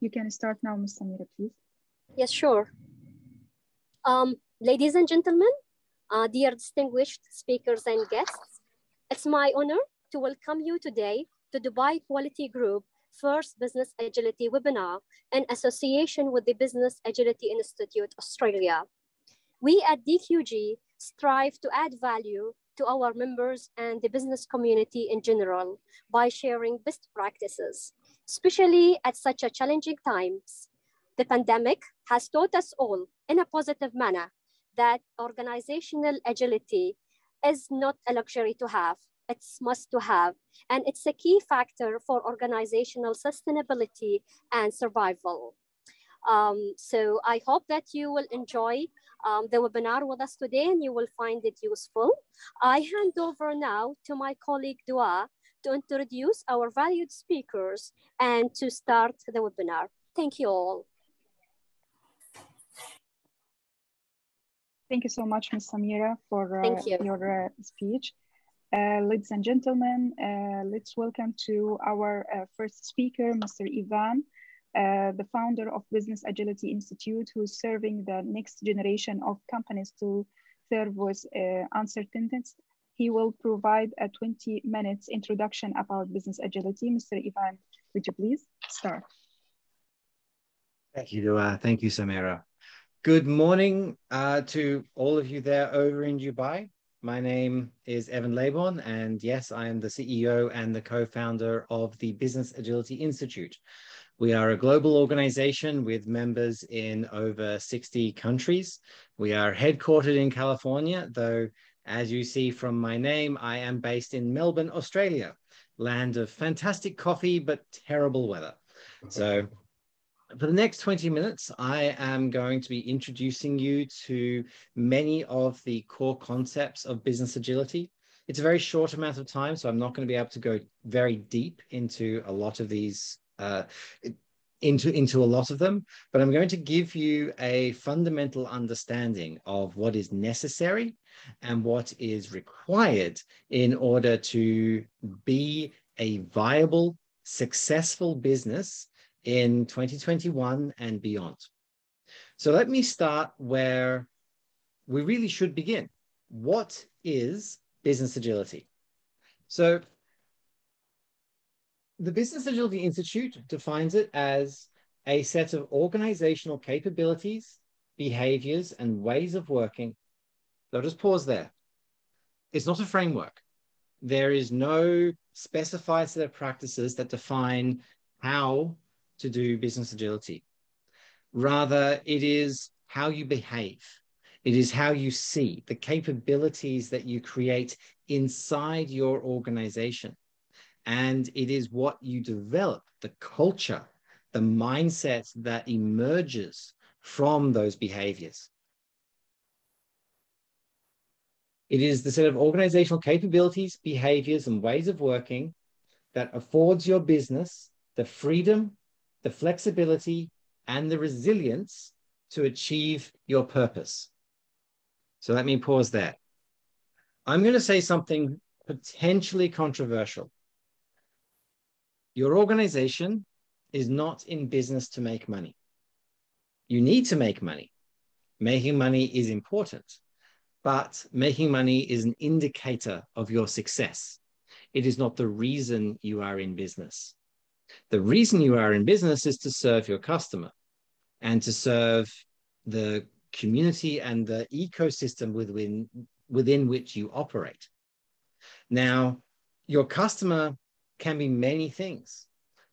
You can start now, Ms. Samira, please. Yes, sure. Ladies and gentlemen, dear distinguished speakers and guests, it's my honor to welcome you today to Dubai Quality Group first Business Agility webinar in association with the Business Agility Institute Australia. We at DQG strive to add value to our members and the business community in general by sharing best practices, especially at such a challenging times. The pandemic has taught us all in a positive manner that organizational agility is not a luxury to have, it's must to have, and it's a key factor for organizational sustainability and survival. So I hope that you will enjoy the webinar with us today and you will find it useful. I hand over now to my colleague Dua to introduce our valued speakers and to start the webinar. Thank you all. Thank you so much, Ms. Samira, for you. your speech. Ladies and gentlemen, let's welcome to our first speaker, Mr. Ivan, the founder of Business Agility Institute, who's serving the next generation of companies to serve with uncertainties. He will provide a 20 minutes introduction about business agility. Mr. Ivan, would you please start? Thank you, Dua. Thank you, Samira. Good morning to all of you there over in Dubai. My name is Evan Leybourn, and yes, I am the CEO and the co-founder of the Business Agility Institute. We are a global organization with members in over 60 countries. We are headquartered in California, though, as you see from my name, I am based in Melbourne, Australia, land of fantastic coffee, but terrible weather. So for the next 20 minutes, I am going to be introducing you to many of the core concepts of business agility. It's a very short amount of time, so I'm not going to be able to go very deep into a lot of these, into a lot of them, but I'm going to give you a fundamental understanding of what is necessary and what is required in order to be a viable, successful business in 2021 and beyond. So let me start where we really should begin. What is business agility? So the Business Agility Institute defines it as a set of organizational capabilities, behaviors, and ways of working. So I'll just pause there. It's not a framework. There is no specified set of practices that define how to do business agility. Rather, it is how you behave. It is how you see the capabilities that you create inside your organization. And it is what you develop, the culture, the mindset that emerges from those behaviors. It is the set of organizational capabilities, behaviors, and ways of working that affords your business the freedom, the flexibility, and the resilience to achieve your purpose. So let me pause there. I'm going to say something potentially controversial. Your organization is not in business to make money. You need to make money. Making money is important, but making money is an indicator of your success. It is not the reason you are in business. The reason you are in business is to serve your customer and to serve the community and the ecosystem within which you operate. Now, your customer can be many things.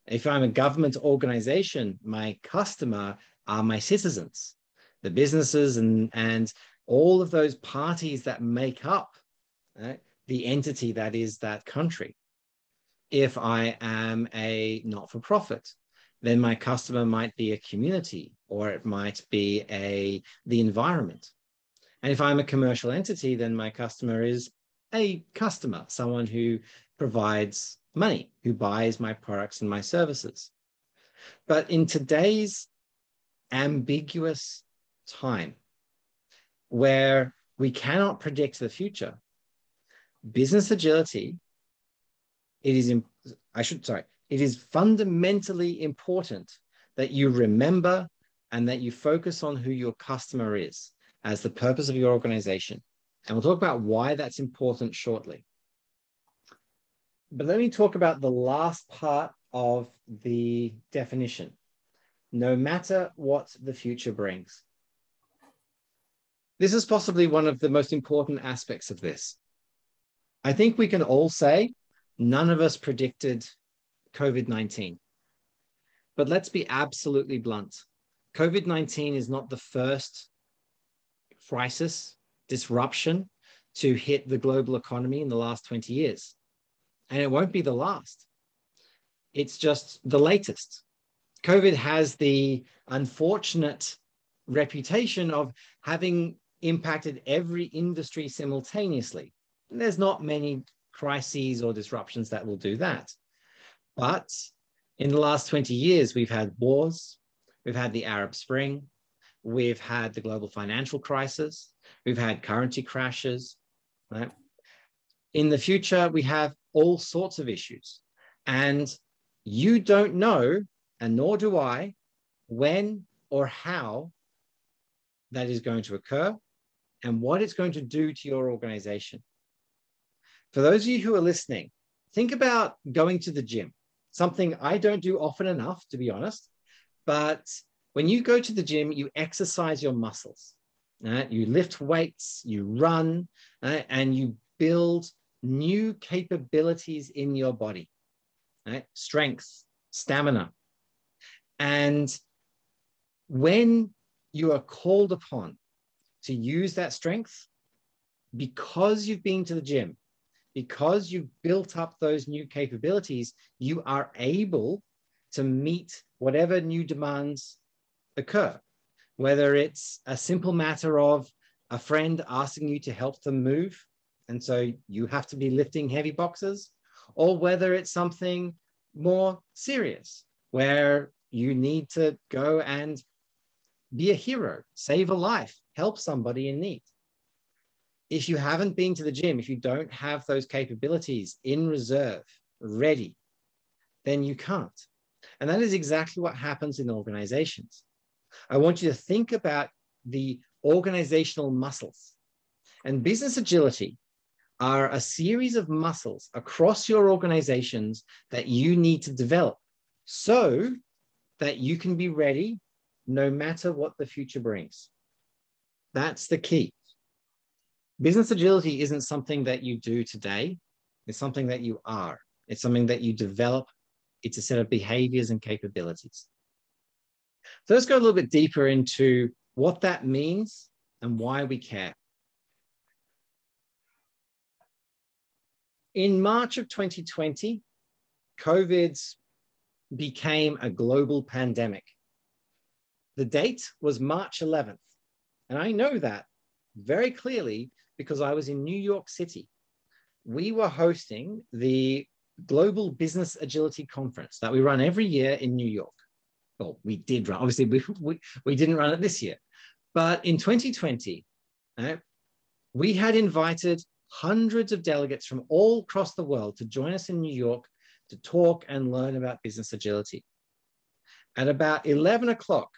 If I'm a government organization, my customer are my citizens, the businesses and all of those parties that make up the entity that is that country. If I am a not-for-profit, then my customer might be a community, or it might be the environment. And if I'm a commercial entity, then my customer is a customer, someone who provides money, who buys my products and my services. But in today's ambiguous time, where we cannot predict the future, business agility, it is fundamentally important that you remember and that you focus on who your customer is as the purpose of your organization. And we'll talk about why that's important shortly. But let me talk about the last part of the definition. No matter what the future brings. This is possibly one of the most important aspects of this. I think we can all say none of us predicted COVID-19. But let's be absolutely blunt. COVID-19 is not the first crisis, disruption to hit the global economy in the last 20 years. And it won't be the last. It's just the latest. COVID has the unfortunate reputation of having impacted every industry simultaneously. And there's not many crises or disruptions that will do that. But in the last 20 years, we've had wars, we've had the Arab Spring, we've had the global financial crisis, we've had currency crashes, right? In the future, we have all sorts of issues. And you don't know, and nor do I, when or how that is going to occur and what it's going to do to your organization. For those of you who are listening, think about going to the gym, something I don't do often enough, to be honest. But when you go to the gym, you exercise your muscles. You lift weights, you run, and you build new capabilities in your body, strength, stamina. And when you are called upon to use that strength, because you've been to the gym, because you've built up those new capabilities, you are able to meet whatever new demands occur, whether it's a simple matter of a friend asking you to help them move, and so you have to be lifting heavy boxes, or whether it's something more serious, where you need to go and be a hero, save a life, help somebody in need. If you haven't been to the gym, if you don't have those capabilities in reserve, ready, then you can't. And that is exactly what happens in organizations. I want you to think about the organizational muscles. And business agility are a series of muscles across your organizations that you need to develop so that you can be ready no matter what the future brings. That's the key. Business agility isn't something that you do today. It's something that you are. It's something that you develop. It's a set of behaviors and capabilities. So let's go a little bit deeper into what that means and why we care. In March of 2020, COVID became a global pandemic. The date was March 11th. And I know that very clearly because I was in New York City. We were hosting the Global Business Agility Conference that we run every year in New York. Well, we did run, obviously we didn't run it this year. But in 2020, we had invited hundreds of delegates from all across the world to join us in New York to talk and learn about business agility. At about 11 o'clock,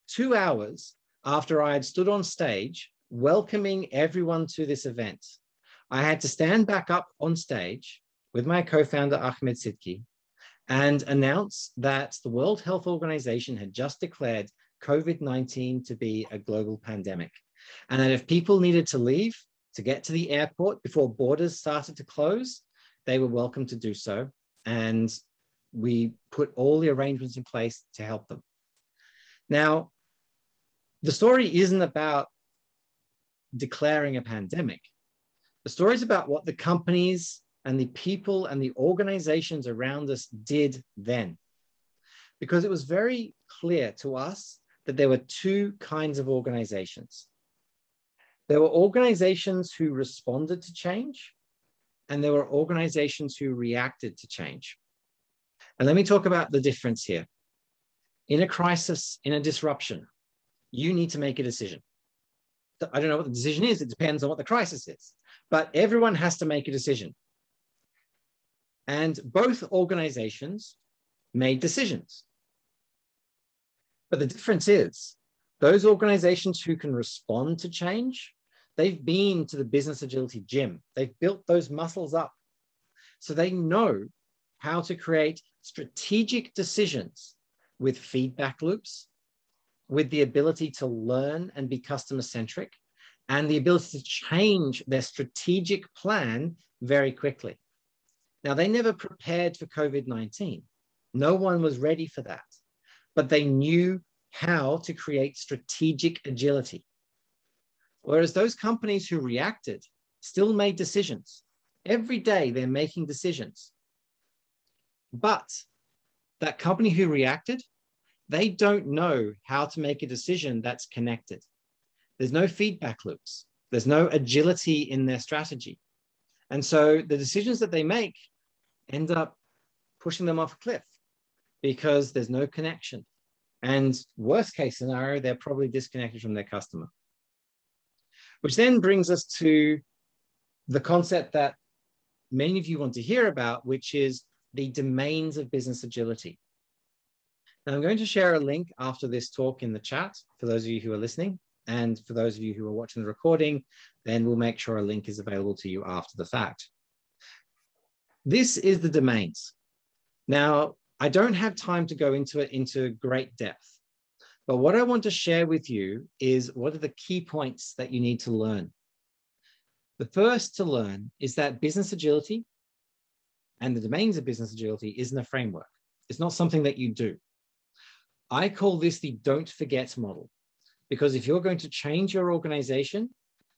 2 hours after I had stood on stage welcoming everyone to this event, I had to stand back up on stage with my co-founder Ahmed Sidki and announce that the World Health Organization had just declared COVID-19 to be a global pandemic, and that if people needed to leave to get to the airport before borders started to close, they were welcome to do so. And we put all the arrangements in place to help them. Now, the story isn't about declaring a pandemic. The story is about what the companies and the people and the organizations around us did then. Because it was very clear to us that there were two kinds of organizations. There were organizations who responded to change, and there were organizations who reacted to change. And let me talk about the difference here. In a crisis, in a disruption, you need to make a decision. I don't know what the decision is. It depends on what the crisis is. But everyone has to make a decision. And both organizations made decisions. But the difference is those organizations who can respond to change, they've been to the business agility gym. They've built those muscles up. So they know how to create strategic decisions with feedback loops, with the ability to learn and be customer-centric, and the ability to change their strategic plan very quickly. Now, they never prepared for COVID-19. No one was ready for that, but they knew how to create strategic agility. Whereas those companies who reacted still made decisions. Every day they're making decisions. But that company who reacted, they don't know how to make a decision that's connected. There's no feedback loops. There's no agility in their strategy. And so the decisions that they make end up pushing them off a cliff because there's no connection. And worst case scenario, they're probably disconnected from their customer. Which then brings us to the concept that many of you want to hear about, which is the domains of business agility. Now, I'm going to share a link after this talk in the chat for those of you who are listening, and for those of you who are watching the recording, then we'll make sure a link is available to you after the fact. This is the domains. Now, I don't have time to go into it into great depth, but what I want to share with you is what are the key points that you need to learn. The first to learn is that business agility and the domains of business agility isn't a framework. It's not something that you do. I call this the don't forget model, because if you're going to change your organization,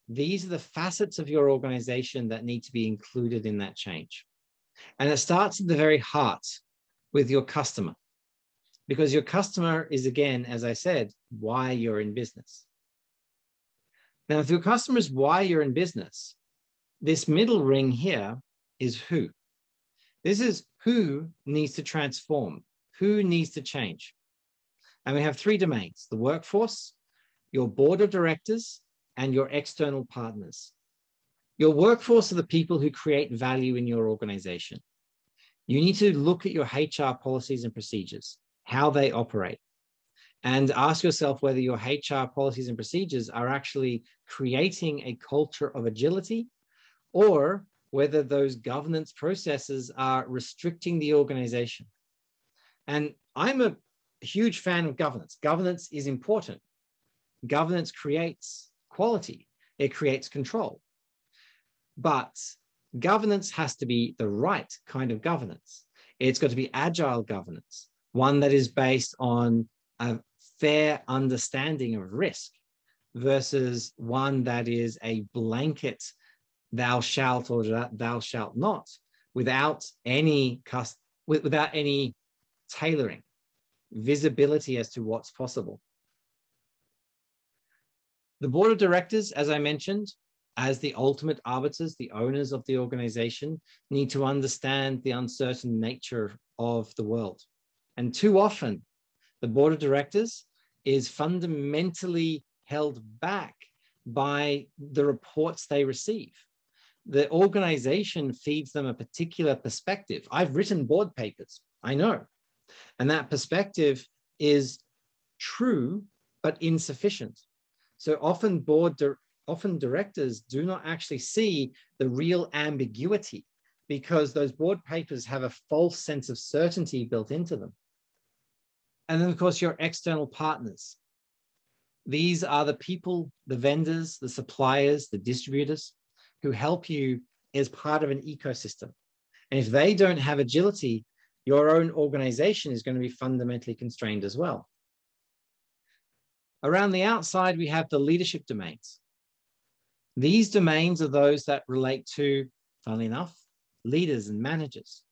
these are the facets of your organization that need to be included in that change. And it starts at the very heart with your customer, because your customer is, again, as I said, why you're in business. Now, if your customer is why you're in business, this middle ring here is who. This is who needs to transform, who needs to change. And we have three domains: the workforce, your board of directors, and your external partners. Your workforce are the people who create value in your organization. You need to look at your HR policies and procedures, how they operate, and ask yourself whether your HR policies and procedures are actually creating a culture of agility, or whether those governance processes are restricting the organization. And I'm a huge fan of governance. Governance is important. Governance creates quality. It creates control. But governance has to be the right kind of governance. It's got to be agile governance, one that is based on a fair understanding of risk versus one that is a blanket thou shalt or thou shalt not without any tailoring, visibility as to what's possible. The board of directors, as I mentioned, as the ultimate arbiters, the owners of the organization, need to understand the uncertain nature of the world. And too often, the board of directors is fundamentally held back by the reports they receive. The organization feeds them a particular perspective. I've written board papers, I know. And that perspective is true, but insufficient. So often directors do not actually see the real ambiguity because those board papers have a false sense of certainty built into them. And then, of course, your external partners. These are the people, the vendors, the suppliers, the distributors who help you as part of an ecosystem. And if they don't have agility, your own organization is going to be fundamentally constrained as well. Around the outside, we have the leadership domains. These domains are those that relate to, funnily enough, leaders and managers.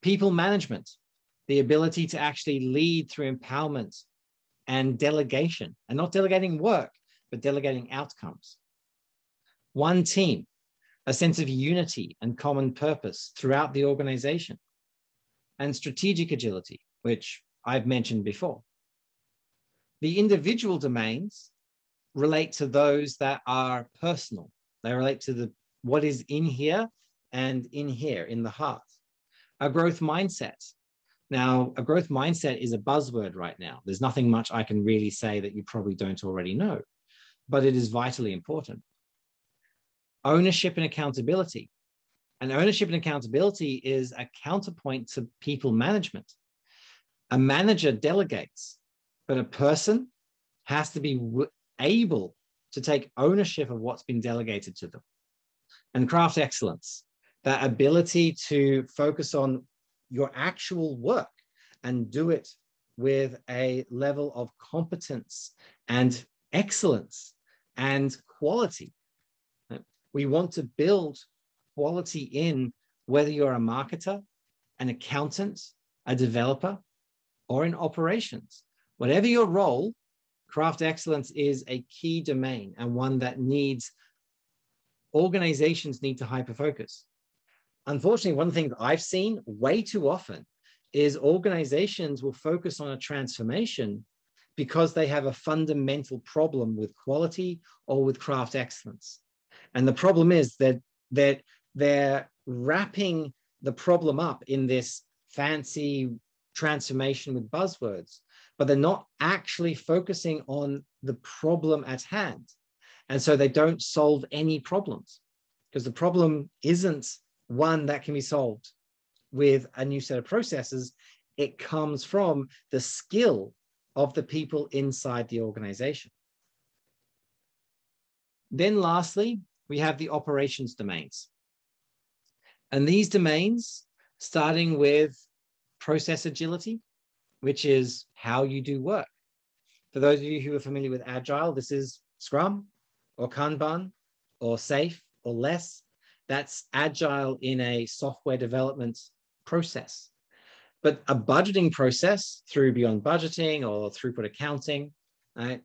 People management, the ability to actually lead through empowerment and delegation, and not delegating work, but delegating outcomes. One team, a sense of unity and common purpose throughout the organization. And strategic agility, which I've mentioned before. The individual domains relate to those that are personal. They relate to what is in here and in here, in the heart. A growth mindset, Now, a growth mindset is a buzzword right now. There's nothing much I can really say that you probably don't already know, but it is vitally important. Ownership and accountability. And ownership and accountability is a counterpoint to people management. A manager delegates, but a person has to be able to take ownership of what's been delegated to them. And craft excellence, that ability to focus on your actual work and do it with a level of competence and excellence and quality. We want to build quality in whether you're a marketer, an accountant, a developer, or in operations. Whatever your role, craft excellence is a key domain and one that organizations need to hyper-focus. Unfortunately, one thing that I've seen way too often is organizations will focus on a transformation because they have a fundamental problem with quality or with craft excellence. And the problem is that they're wrapping the problem up in this fancy transformation with buzzwords, but they're not actually focusing on the problem at hand. And so they don't solve any problems because the problem isn't one that can be solved with a new set of processes. It comes from the skill of the people inside the organization. Then lastly, we have the operations domains. And these domains, starting with process agility, which is how you do work. For those of you who are familiar with Agile, this is Scrum or Kanban or SAFe or less. That's Agile in a software development process. But a budgeting process through Beyond Budgeting or throughput accounting, right?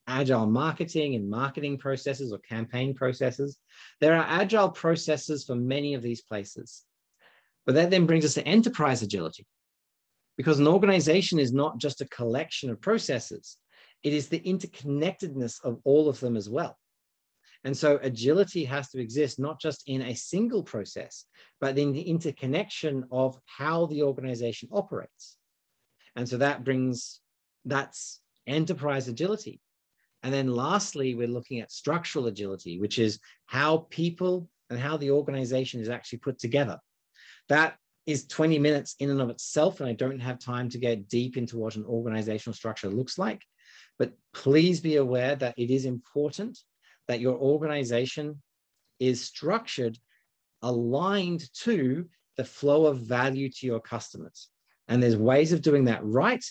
Agile marketing and marketing processes or campaign processes. There are Agile processes for many of these places. But that then brings us to enterprise agility, because an organization is not just a collection of processes. It is the interconnectedness of all of them as well. And so agility has to exist not just in a single process, but in the interconnection of how the organization operates. And so that's enterprise agility. And then lastly, we're looking at structural agility, which is how people and how the organization is actually put together. That is 20 minutes in and of itself, and I don't have time to get deep into what an organizational structure looks like. But please be aware that it is important that your organization is structured, aligned to the flow of value to your customers. And there's ways of doing that right,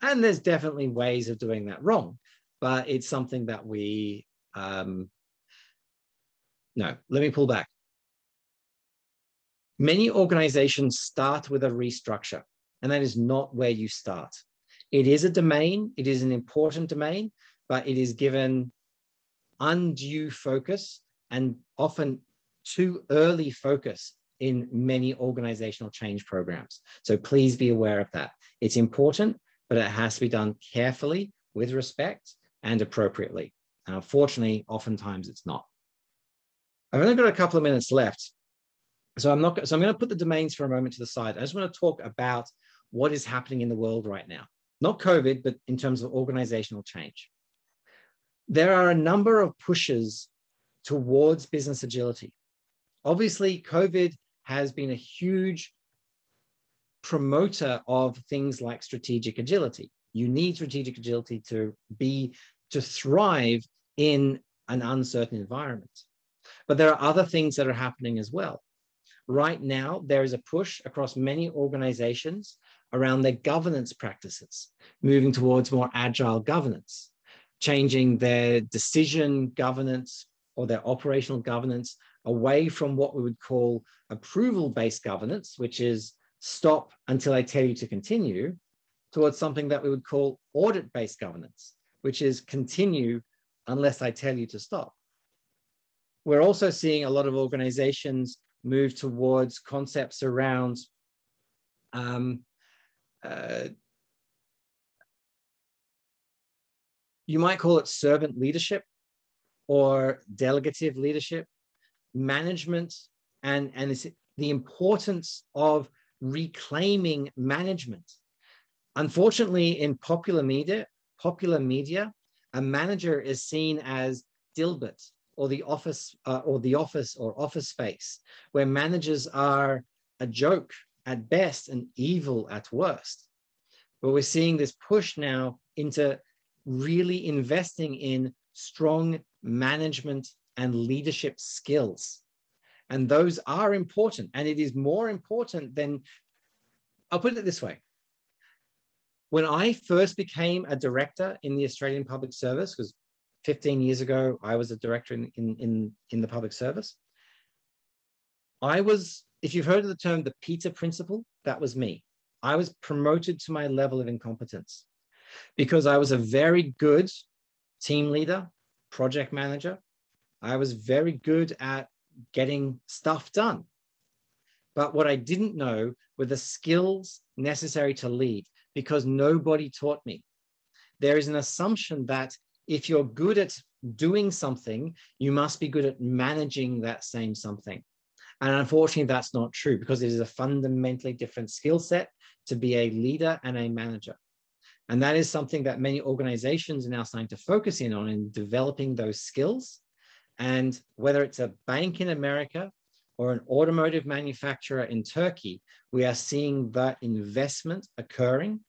and there's definitely ways of doing that wrong. But it's something that we, no, let me pull back. Many organizations start with a restructure, and that is not where you start. It is a domain, it is an important domain, but it is given undue focus and often too early focus in many organizational change programs. So please be aware of that. It's important, but it has to be done carefully, with respect, and appropriately. And unfortunately, oftentimes it's not. I've only got a couple of minutes left. So I'm going to put the domains for a moment to the side. I just want to talk about what is happening in the world right now. Not COVID, but in terms of organizational change. There are a number of pushes towards business agility. Obviously, COVID has been a huge promoter of things like strategic agility. You need strategic agility to thrive in an uncertain environment. But there are other things that are happening as well. Right now, there is a push across many organizations around their governance practices, moving towards more agile governance, changing their decision governance or their operational governance away from what we would call approval-based governance, which is stop until I tell you to continue, towards something that we would call audit-based governance, which is continue unless I tell you to stop. We're also seeing a lot of organizations move towards concepts around you might call it servant leadership or delegative leadership, management, and the importance of reclaiming management. Unfortunately, in popular media, a manager is seen as Dilbert or the office or office space, where managers are a joke at best and evil at worst. But we're seeing this push now into really investing in strong management and leadership skills. And those are important. And it is more important than, I'll put it this way. When I first became a director in the Australian Public Service, because 15 years ago, I was a director in the public service. I was, if you've heard of the term, the Peter Principle, that was me. I was promoted to my level of incompetence because I was a very good team leader, project manager. I was very good at getting stuff done. But what I didn't know were the skills necessary to lead, because nobody taught me. There is an assumption that if you're good at doing something, you must be good at managing that same something. And unfortunately, that's not true, because it is a fundamentally different skill set to be a leader and a manager. And that is something that many organizations are now starting to focus in on, in developing those skills. And whether it's a bank in America or an automotive manufacturer in Turkey, we are seeing that investment occurring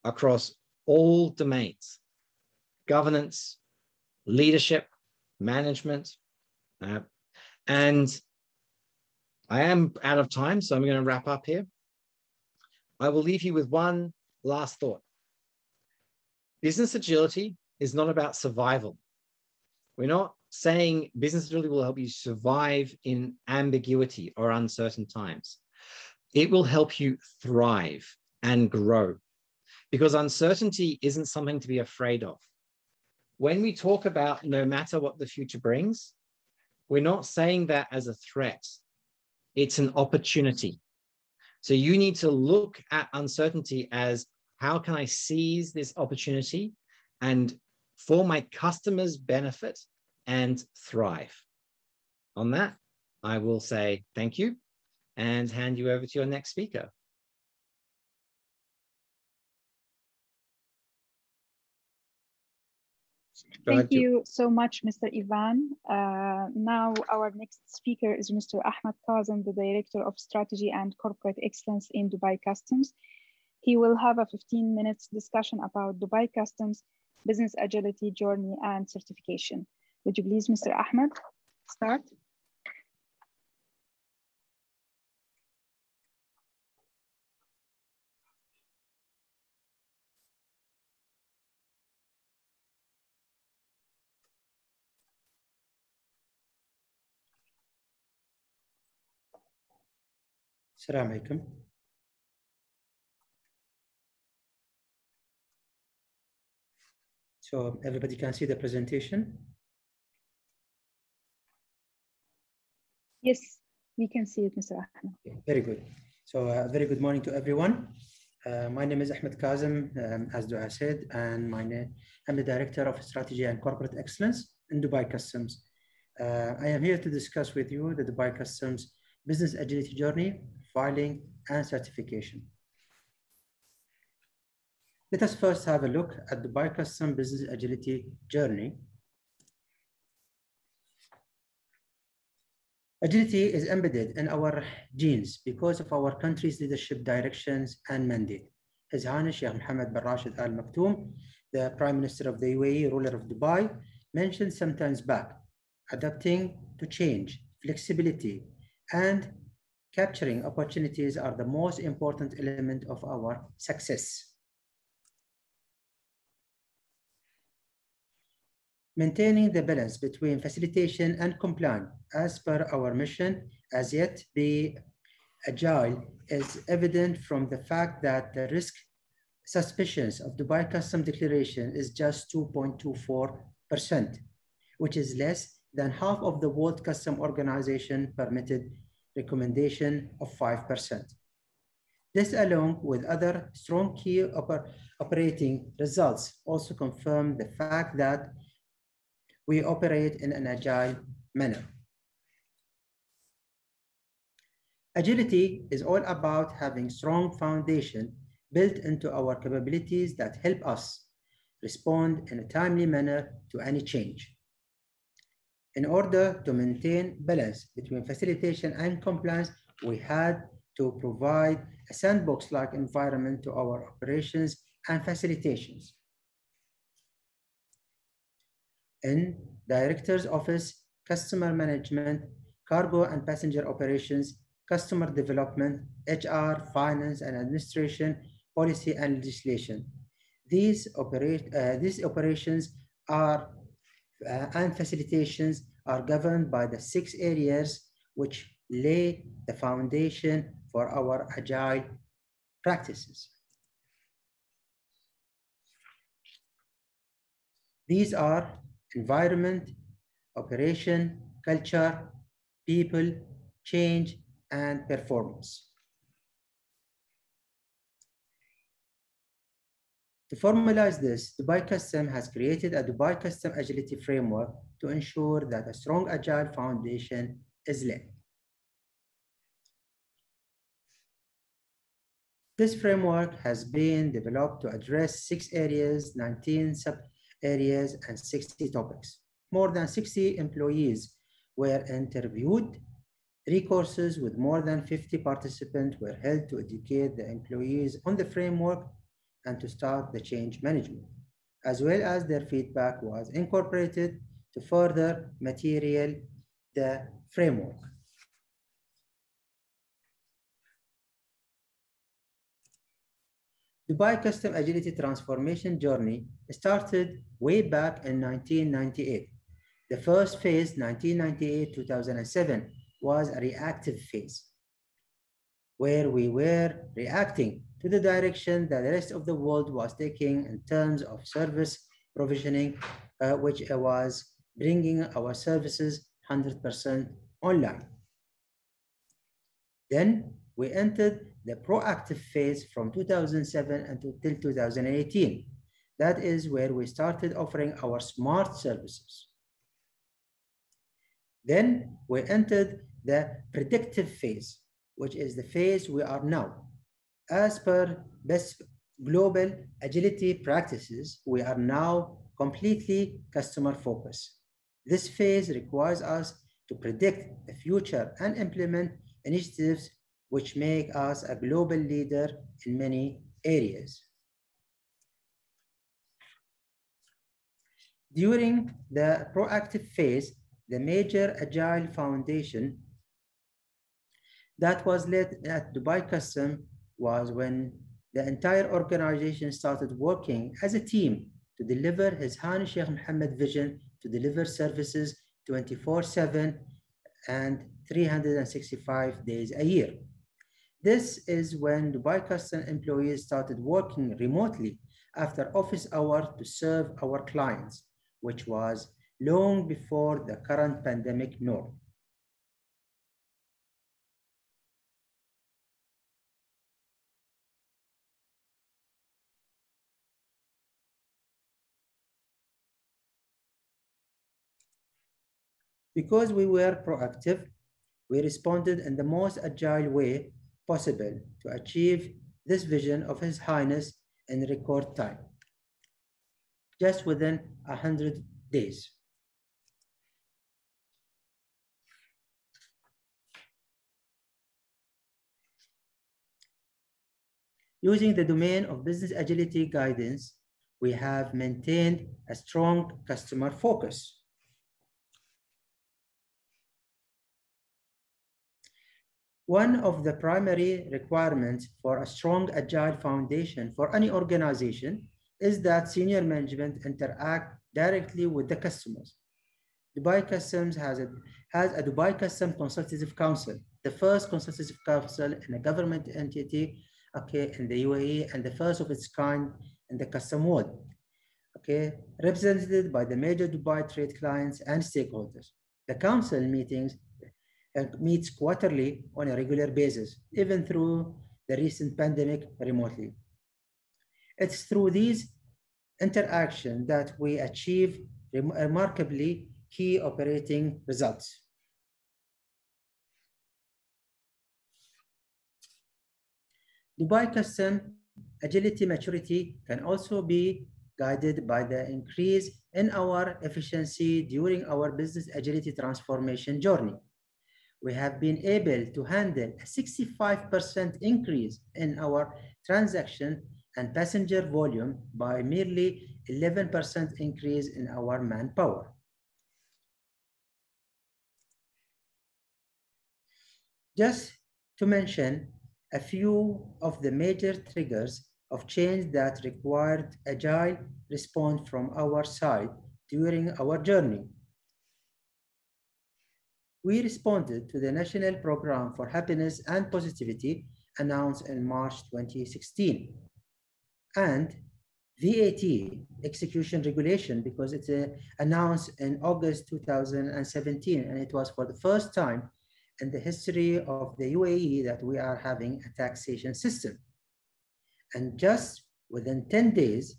across all domains: governance, leadership, management. And I am out of time, so I'm going to wrap up here. I will leave you with one last thought. Business agility is not about survival. We're not saying business agility will help you survive in ambiguity or uncertain times. It will help you thrive and grow, because uncertainty isn't something to be afraid of. When we talk about no matter what the future brings, we're not saying that as a threat. It's an opportunity. So you need to look at uncertainty as, how can I seize this opportunity and for my customers' benefit and thrive? On that, I will say thank you and hand you over to your next speaker. Thank you so much, Mr. Ivan. Now our next speaker is Mr. Ahmed Khazen, the Director of Strategy and Corporate Excellence in Dubai Customs. He will have a 15 minutes discussion about Dubai Customs, business agility journey, and certification. Would you please, Mr. Ahmed, start? Assalamu alaikum. So everybody can see the presentation? Yes, we can see it, Mr. Ahmed. Okay, very good. So very good morning to everyone. My name is Ahmed Khazen, as Dua said, and I'm the Director of Strategy and Corporate Excellence in Dubai Customs. I am here to discuss with you the Dubai Customs business agility journey, filing, and certification. Let us first have a look at the Dubai Customs business agility journey. Agility is embedded in our genes because of our country's leadership directions and mandate. His Highness Sheikh Mohammed bin Rashid Al Maktoum, the Prime Minister of the UAE, ruler of Dubai, mentioned some times back, adapting to change, flexibility, and capturing opportunities are the most important element of our success. Maintaining the balance between facilitation and compliance as per our mission, as yet be agile, is evident from the fact that the risk suspicions of Dubai Customs Declaration is just 2.24%, which is less than half of the World Customs Organization permitted recommendation of 5%. This, along with other strong key operating results, also confirm the fact that we operate in an agile manner. Agility is all about having strong foundation built into our capabilities that help us respond in a timely manner to any change. In order to maintain balance between facilitation and compliance, we had to provide a sandbox-like environment to our operations and facilitations. In Director's Office, Customer Management, Cargo and Passenger Operations, Customer Development, HR, Finance and Administration, Policy and Legislation. These operations are and facilitations are governed by the 6 areas which lay the foundation for our agile practices. These are environment, operation, culture, people, change, and performance. To formalize this, Dubai Custom has created a Dubai Custom Agility Framework to ensure that a strong agile foundation is laid. This framework has been developed to address 6 areas, 19 sub-areas, and 60 topics. More than 60 employees were interviewed. 3 courses with more than 50 participants were held to educate the employees on the framework and to start the change management, as well as their feedback was incorporated to further material the framework. Dubai Custom Agility Transformation journey started way back in 1998. The first phase, 1998-2007, was a reactive phase, where we were reacting to the direction that the rest of the world was taking in terms of service provisioning, which was bringing our services 100% online. Then we entered the proactive phase from 2007 until 2018. That is where we started offering our smart services. Then we entered the predictive phase, which is the phase we are now. As per best global agility practices, we are now completely customer focused. This phase requires us to predict the future and implement initiatives which make us a global leader in many areas. During the proactive phase, the major Agile Foundation that was led at Dubai Custom was when the entire organization started working as a team to deliver His Highness Sheikh Mohammed vision to deliver services 24/7 and 365 days a year. This is when Dubai Custom employees started working remotely after office hours to serve our clients, which was long before the current pandemic norm. Because we were proactive, we responded in the most agile way possible to achieve this vision of His Highness in record time, just within 100 days. Using the domain of business agility guidance, we have maintained a strong customer focus. One of the primary requirements for a strong agile foundation for any organization is that senior management interact directly with the customers. Dubai Customs has a Dubai Custom Consultative Council, the first consultative council in a government entity, in the UAE, and the first of its kind in the custom world, represented by the major Dubai trade clients and stakeholders. The council meets quarterly on a regular basis, even through the recent pandemic remotely. It's through these interactions that we achieve remarkably key operating results. Dubai Custom agility maturity can also be guided by the increase in our efficiency during our business agility transformation journey. We have been able to handle a 65% increase in our transaction and passenger volume by merely 11% increase in our manpower. Just to mention a few of the major triggers of change that required agile response from our side during our journey. We responded to the National Program for Happiness and Positivity announced in March 2016 and VAT execution regulation because it's announced in August 2017, and it was for the first time in the history of the UAE that we are having a taxation system. And just within 10 days,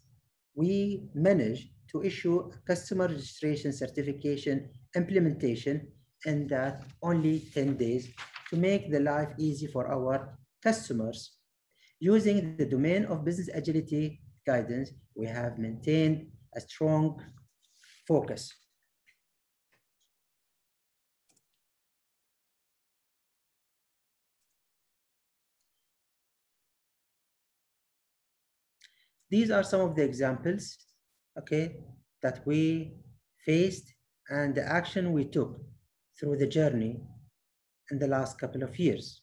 we managed to issue a customer registration certification implementation in that only 10 days to make the life easy for our customers. Using the domain of business agility guidance, we have maintained a strong focus. These are some of the examples, okay, that we faced and the action we took through the journey in the last couple of years.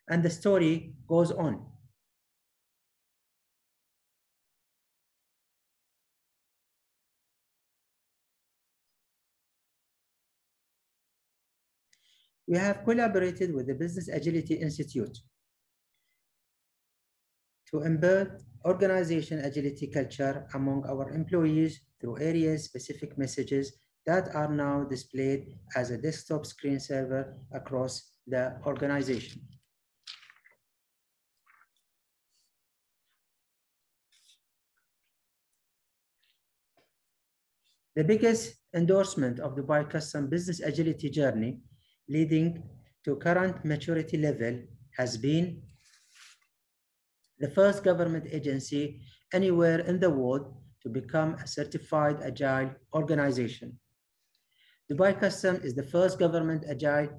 And the story goes on. We have collaborated with the Business Agility Institute to embed organization agility culture among our employees through area-specific messages that are now displayed as a desktop screensaver across the organization. The biggest endorsement of the Dubai Custom business agility journey leading to current maturity level has been the first government agency anywhere in the world to become a certified agile organization. Dubai Custom is the first government agile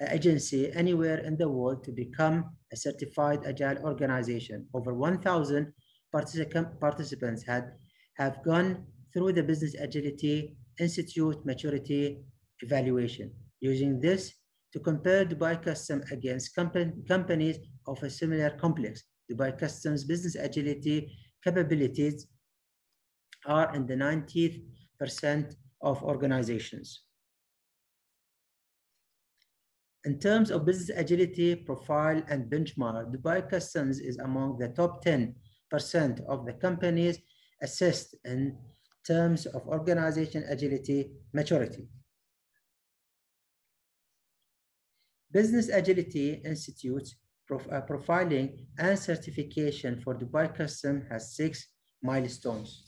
agency anywhere in the world to become a certified agile organization. Over 1,000 participants have gone through the Business Agility Institute maturity evaluation. Using this to compare Dubai Custom against companies of a similar complex, Dubai Custom's business agility capabilities are in the 90th% of organizations. In terms of business agility profile and benchmark, Dubai Customs is among the top 10% of the companies assessed in terms of organization agility maturity. Business Agility Institute's profiling and certification for Dubai Custom has 6 milestones.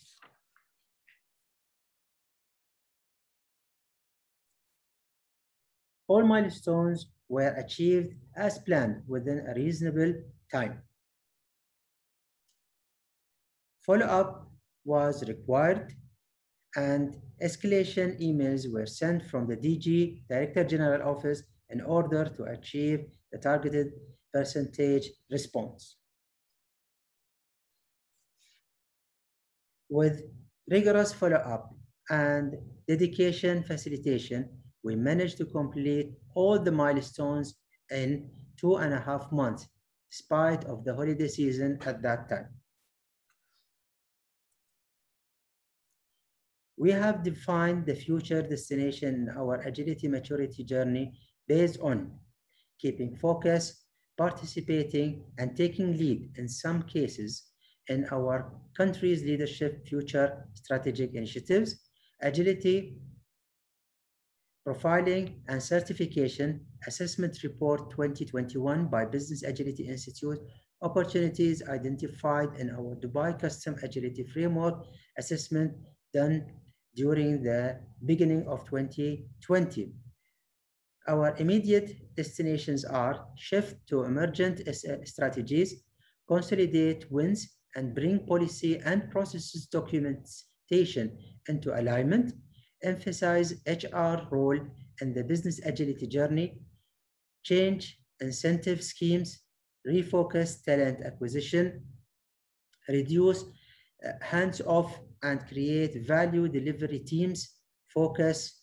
All milestones were achieved as planned within a reasonable time. Follow-up was required and escalation emails were sent from the DG, Director General Office, in order to achieve the targeted percentage response. With rigorous follow-up and dedication facilitation, we managed to complete all the milestones in 2.5 months, despite of the holiday season at that time. We have defined the future destination in our agility maturity journey based on keeping focus, participating, and taking lead in some cases in our country's leadership future strategic initiatives, agility, profiling and certification, assessment report 2021 by Business Agility Institute, opportunities identified in our Dubai Custom Agility Framework assessment done during the beginning of 2020. Our immediate destinations are shift to emergent strategies, consolidate wins, and bring policy and processes documentation into alignment, emphasize HR role in the business agility journey, change incentive schemes, refocus talent acquisition, reduce hands-off and create value delivery teams, focus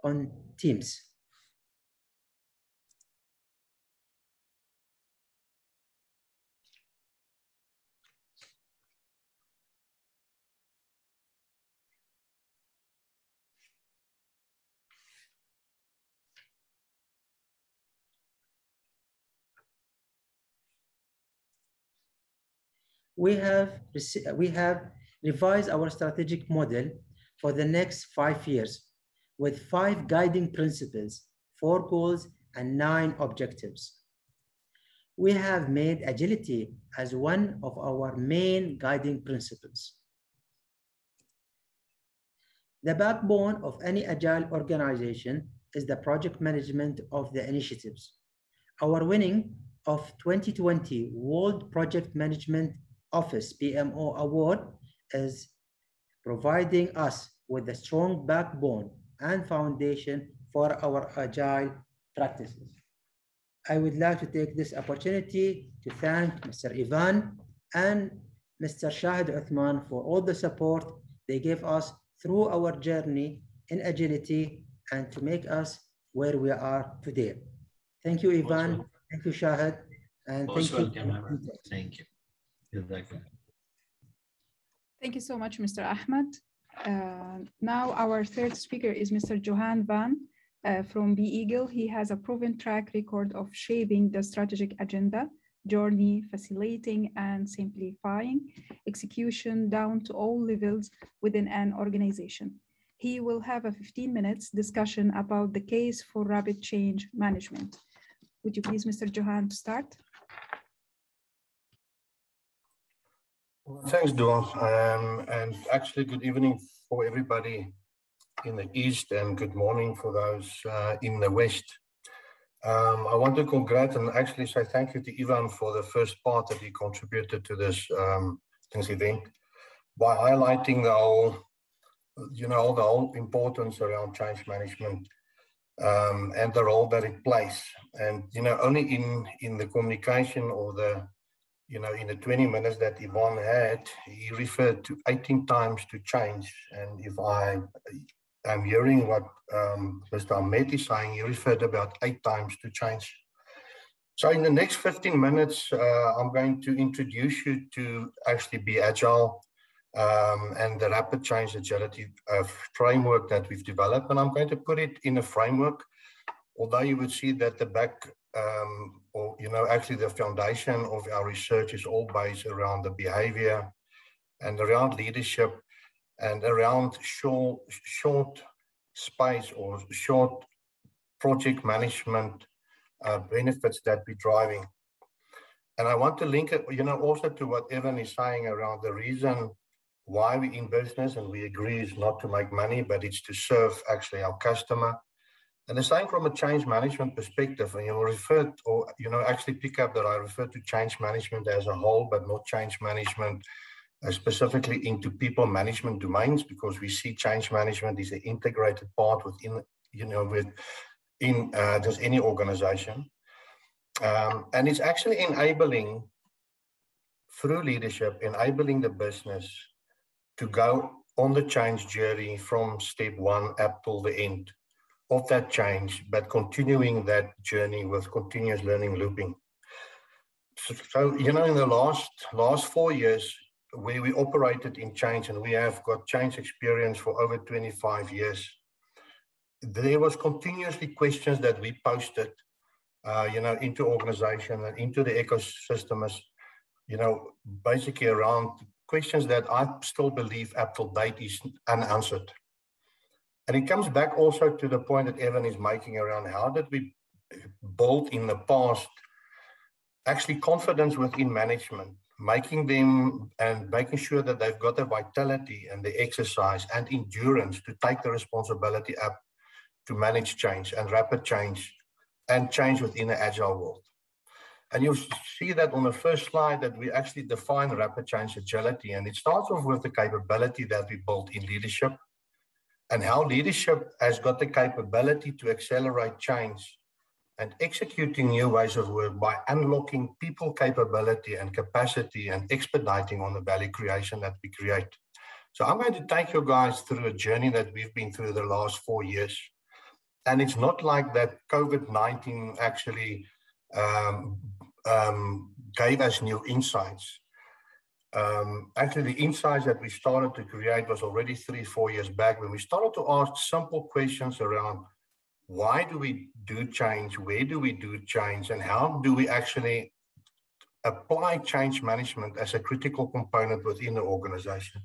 on teams. We have revised our strategic model for the next 5 years with 5 guiding principles, 4 goals, and 9 objectives. We have made agility as one of our main guiding principles. The backbone of any agile organization is the project management of the initiatives. Our winning of 2020 World Project Management Office PMO Award is providing us with a strong backbone and foundation for our agile practices. I would like to take this opportunity to thank Mr. Ivan and Mr. Shahid Uthman for all the support they gave us through our journey in agility and to make us where we are today. Thank you, Ivan. Thank you, Shahid. And thank you. Thank you. Thank you so much, Mr. Ahmed. Now our third speaker is Mr. Johan van from BeAgile. He has a proven track record of shaping the strategic agenda, journey, facilitating and simplifying execution down to all levels within an organization. He will have a 15 minutes discussion about the case for rapid change management. Would you please, Mr. Johan, to start? Thanks, Dua. And actually, good evening for everybody in the East and good morning for those in the West. I want to congratulate and actually say thank you to Ivan for the first part that he contributed to this event by highlighting the whole, the whole importance around change management and the role that it plays. And, only in the communication or the in the 20 minutes that Ivan had, he referred to 18 times to change. And if I'm hearing what Mr. Ahmed is saying, he referred about 8 times to change. So in the next 15 minutes, I'm going to introduce you to actually BeAgile and the rapid change agility framework that we've developed. And I'm going to put it in a framework, although you would see that the back actually the foundation of our research is all based around the behavior and around leadership and around short space or short project management benefits that we're driving. And I want to link it, also to what Evan is saying around the reason why we're in business, and we agree is not to make money, but it's to serve actually our customer. And the same from a change management perspective, and actually pick up that I refer to change management as a whole, but not change management specifically into people management domains, because we see change management is an integrated part within, within just any organization. And it's actually enabling, through leadership, enabling the business to go on the change journey from step 1 up till the end of that change, but continuing that journey with continuous learning looping. So in the last 4 years, where we operated in change, and we have got change experience for over 25 years, there was continuously questions that we posted, into organization and into the ecosystem, basically around questions that I still believe up to date is unanswered. And it comes back also to the point that Evan is making around how did we build in the past actually confidence within management, making them and making sure that they've got the vitality and the exercise and endurance to take the responsibility up to manage change and rapid change and change within the agile world. And you'll see that on the first slide that we actually define rapid change agility. And it starts off with the capability that we built in leadership and how leadership has got the capability to accelerate change and executing new ways of work by unlocking people capability and capacity and expediting on the value creation that we create. So I'm going to take you guys through a journey that we've been through the last 4 years. And it's not like that COVID-19 actually gave us new insights. Actually, the insights that we started to create was already 3-4 years back when we started to ask simple questions around why do we do change, where do we do change, and how do we actually apply change management as a critical component within the organization.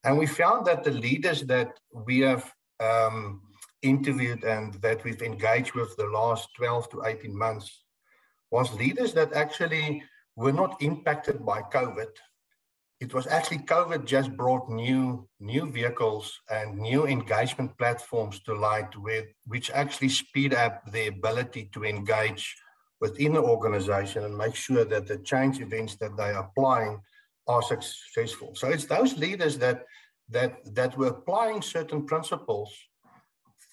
And we found that the leaders that we have interviewed and that we've engaged with the last 12 to 18 months was leaders that actually were not impacted by COVID. It was actually COVID just brought new vehicles and new engagement platforms to light which actually speed up the ability to engage within the organization and make sure that the change events that they are applying are successful. So it's those leaders that were applying certain principles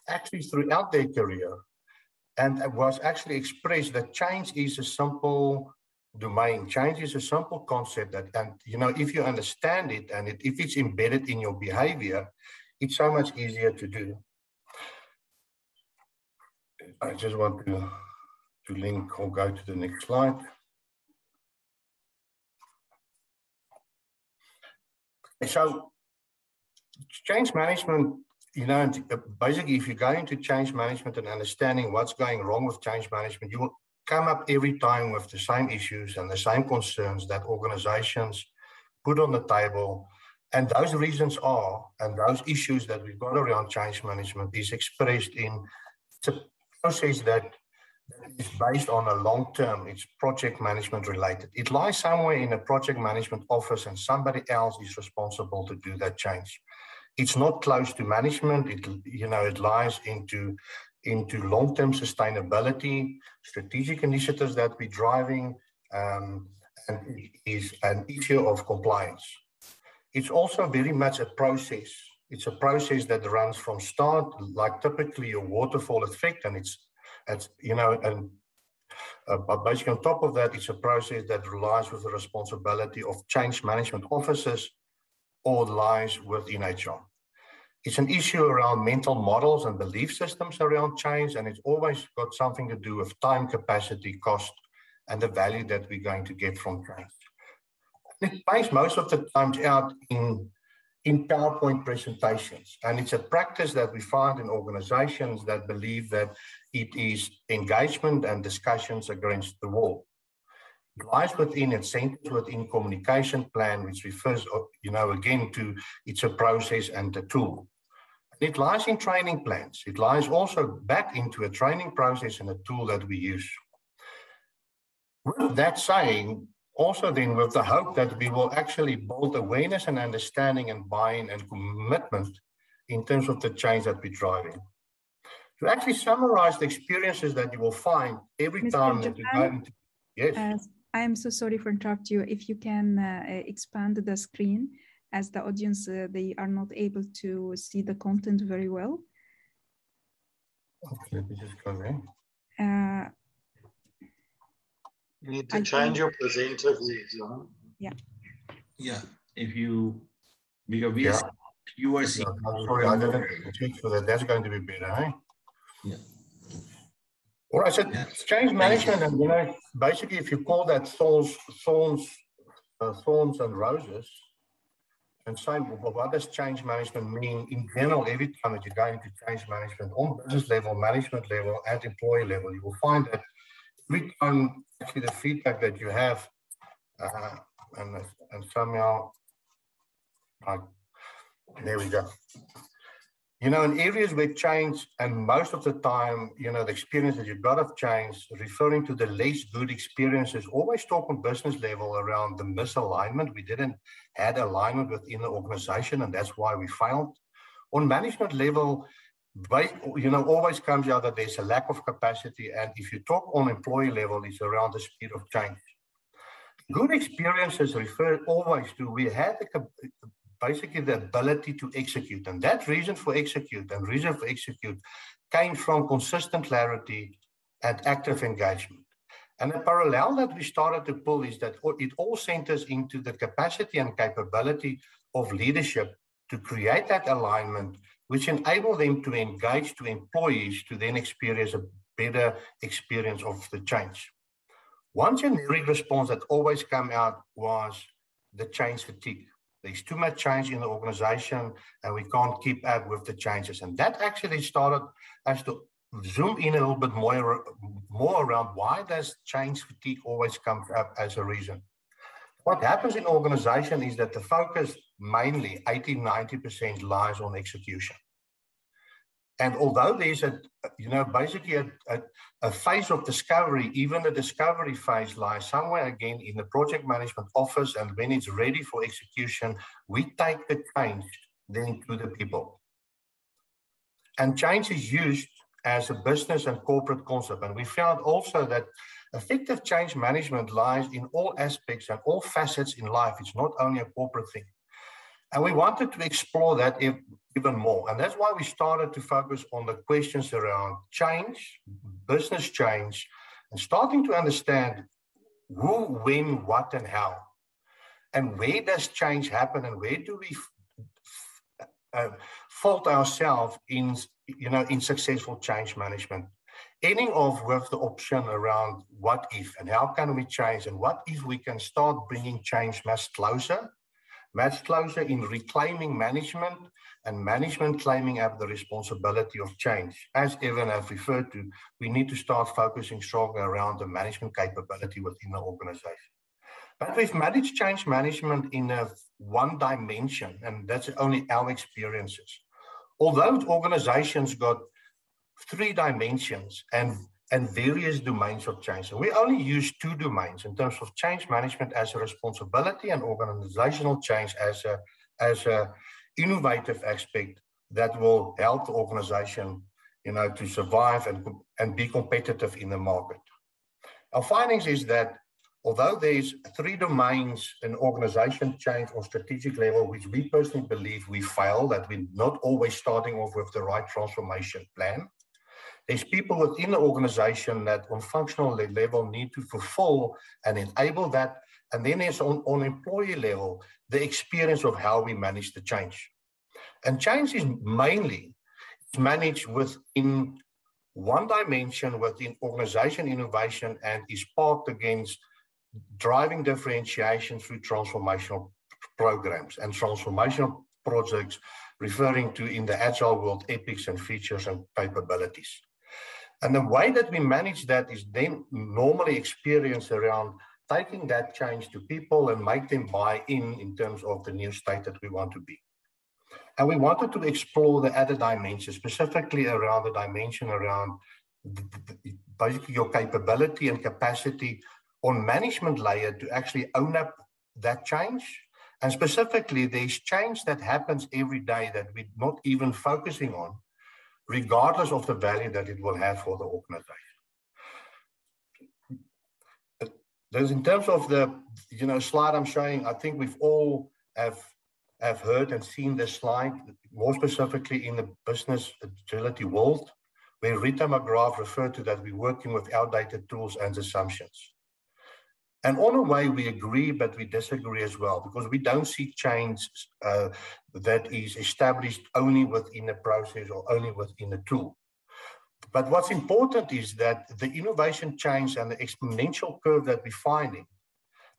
actually throughout their career, and it was actually expressed that change is a simple domain. Change is a simple concept that, and you know, if you understand it and if it's embedded in your behavior, it's so much easier to do. I just want to link or go to the next slide. So change management, you know, basically if you go into change management and understanding what's going wrong with change management, you will come up every time with the same issues and the same concerns that organizations put on the table. And those reasons are, and those issues that we've got around change management is expressed in, it's a process that is based on a long term, it's project management related. It lies somewhere in a project management office and somebody else is responsible to do that change. It's not close to management. It lies into long-term sustainability, strategic initiatives that we're driving, and it is an issue of compliance. It's also very much a process. It's a process that runs from start, like typically a waterfall effect, and basically on top of that, it's a process that relies with the responsibility of change management officers or lies within HR. It's an issue around mental models and belief systems around change, and it's always got something to do with time, capacity, cost, and the value that we're going to get from change. It plays most of the times out in PowerPoint presentations, and it's a practice that we find in organizations that believe that it is engagement and discussions against the wall. It lies within incentives within communication plan, which refers, again to it's a process and a tool. It lies in training plans. It lies also back into a training process and a tool that we use. With that saying, also then with the hope that we will actually build awareness and understanding and buy-in and commitment in terms of the change that we're driving. To actually summarize the experiences that you will find every Mr. time that you go into, yes. I'm so sorry for interrupting you. If you can expand the screen, as the audience, they are not able to see the content very well. Okay, let me just go there. You need to change your presenter view. Yeah. Yeah, because you are seeing. I'm sorry, I didn't check for that. That's going to be better, eh? Yeah. All right, so change management, and basically, if you call that thorns and roses, and say, well, what does change management mean in general? Every time that you go into change management on business level, management level, and employee level, you will find that every time actually the feedback that you have, and somehow, there we go. In areas where change, and most of the time, the experience that you've got of change, referring to the less good experiences, always talk on business level around the misalignment. We didn't have alignment within the organization, and that's why we failed. On management level, always comes out that there's a lack of capacity. And if you talk on employee level, it's around the speed of change. Good experiences refer always to, we had basically the ability to execute. And that reason for execute came from consistent clarity and active engagement. And the parallel that we started to pull is that it all centers into the capacity and capability of leadership to create that alignment, which enable them to engage to employees to then experience a better experience of the change. One generic response that always came out was the change fatigue. There's too much change in the organization and we can't keep up with the changes. And that actually started as to zoom in a little bit more around why does change fatigue always come up as a reason. What happens in organization is that the focus mainly 80–90% lies on execution. And although there's basically a phase of discovery, even the discovery phase lies somewhere again in the project management office, and when it's ready for execution, we take the change then to the people. And change is used as a business and corporate concept. And we found also that effective change management lies in all aspects and all facets in life. It's not only a corporate thing. And we wanted to explore that even more. And that's why we started to focus on the questions around change, business change, and starting to understand who, when, what, and how. And where does change happen, and where do we fault ourselves in successful change management, ending off with the option around what if and how can we change, and what if we can start bringing change much closer in reclaiming management and management claiming up the responsibility of change. As Evan has referred to, we need to start focusing strongly around the management capability within the organization. But we've managed change management in one dimension, and that's only our experiences. Although organizations got 3 dimensions and various domains of change, so we only use 2 domains in terms of change management as a responsibility and organizational change as a innovative aspect that will help the organization, to survive and be competitive in the market. Our findings is that although there's 3 domains in organization change or strategic level, which we personally believe we fail, that we're not always starting off with the right transformation plan. There's people within the organization that on functional level need to fulfill and enable that. And then there's on employee level, the experience of how we manage the change. And change is mainly managed within one dimension within organization innovation, and is parked against driving differentiation through transformational programs and transformational projects, referring to in the Agile world, epics and features and capabilities. And the way that we manage that is then normally experienced around taking that change to people and make them buy in terms of the new state that we want to be. And we wanted to explore the other dimensions, specifically around the dimension around basically your capability and capacity on management layer to actually own up that change. And specifically, there's change that happens every day that we're not even focusing on, regardless of the value that it will have for the organization. There's in terms of the slide I'm showing, I think we've all have heard and seen this slide, more specifically in the business agility world, where Rita McGrath referred to that we're working with outdated tools and assumptions. And on a way, we agree, but we disagree as well, because we don't see change that is established only within a process or only within a tool. But what's important is that the innovation change and the exponential curve that we're finding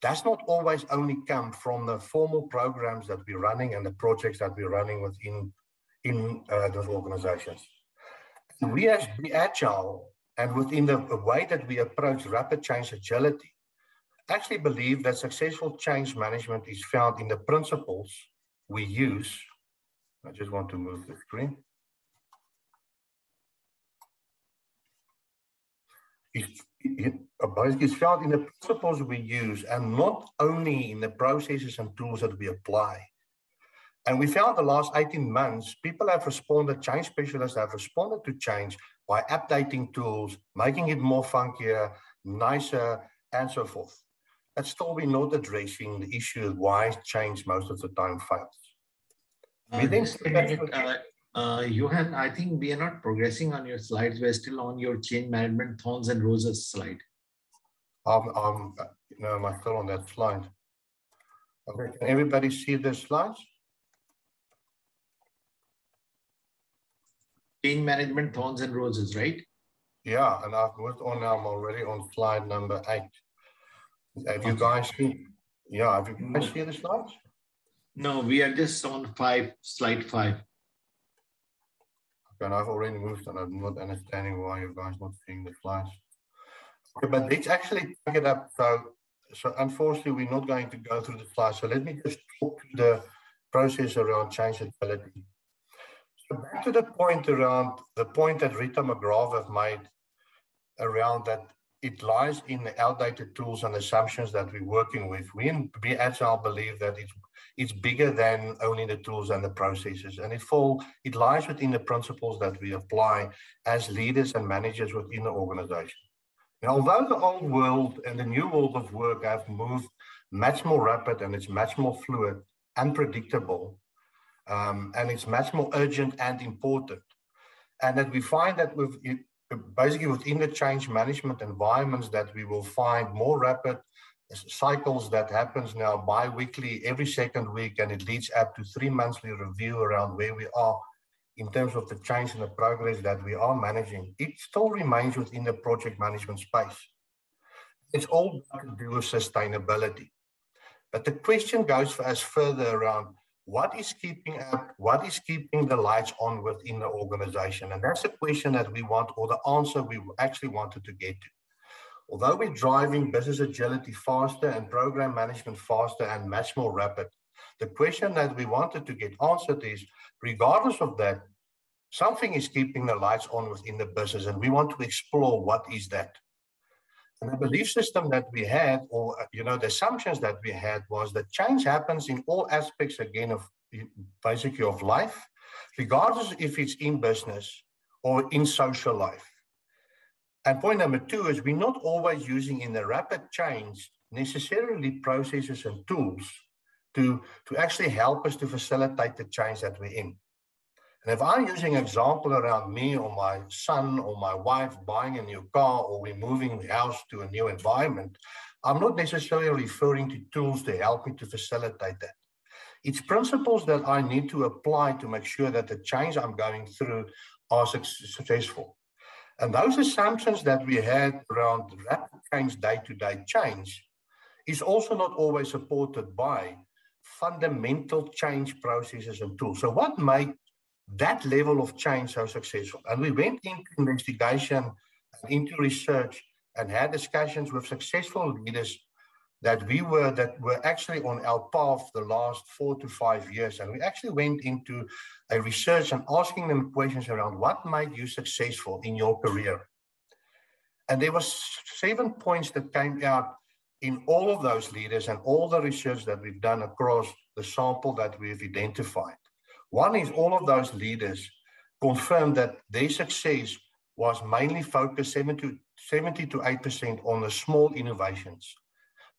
does not always only come from the formal programs that we're running and the projects that we're running within those organizations. And we as BeAgile, and within the way that we approach rapid change agility, actually believe that successful change management is found in the principles we use. I just want to move the screen. It's found in the principles we use, and not only in the processes and tools that we apply. And we found the last 18 months, people have responded, change specialists have responded to change by updating tools, making it more funkier, nicer, and so forth. But still, we're not addressing the issue of why change most of the time fails. Just a minute, Johan, I think we are not progressing on your slides. We're still on your change management thorns and roses slide. I'm still on that slide. Okay, can everybody see the slides? Change management thorns and roses, right? Yeah, and I've moved on now. I'm already on slide number 8. Have you guys seen? Yeah, have you guys seen the slides? No, we are just on slide 5. Okay, and I've already moved and I'm not understanding why you guys not seeing the slides. Okay, but let's actually pick it up. So unfortunately, we're not going to go through the slides. So let me just talk to the process around changeability. So back to the point that Rita McGrath have made around that it lies in the outdated tools and assumptions that we're working with. We in BeAgile believe that it's bigger than only the tools and the processes, and it lies within the principles that we apply as leaders and managers within the organization. And although the old world and the new world of work have moved much more rapid and it's much more fluid, unpredictable, and it's much more urgent and important, and that we find that basically within the change management environments that we will find more rapid cycles that happens now bi-weekly, every second week, and it leads up to 3 monthly review around where we are in terms of the change and the progress that we are managing. It still remains within the project management space. It's all got to do with sustainability. But the question goes for us further around what is keeping the lights on within the organization? And that's the question that we want, or the answer we actually wanted to get to. Although we're driving business agility faster and program management faster and much more rapid, the question that we wanted to get answered is, regardless of that, something is keeping the lights on within the business, and we want to explore what is that. And the belief system that we had, or the assumptions that we had, was that change happens in all aspects, again, of basically of life, regardless if it's in business or in social life. And point number 2 is we're not always using in the rapid change necessarily processes and tools to actually help us to facilitate the change that we're in. And if I'm using an example around me or my son or my wife buying a new car, or we're moving the house to a new environment, I'm not necessarily referring to tools to help me to facilitate that. It's principles that I need to apply to make sure that the change I'm going through are successful. And those assumptions that we had around rapid change, day-to-day change, is also not always supported by fundamental change processes and tools. So what made that level of change so successful? And we went into investigation, into research, and had discussions with successful leaders that were actually on our path the last 4 to 5 years. And we actually went into a research and asking them questions around what made you successful in your career. And there was 7 points that came out in all of those leaders and all the research that we've done across the sample that we've identified. One is all of those leaders confirmed that their success was mainly focused 70 to 8% on the small innovations,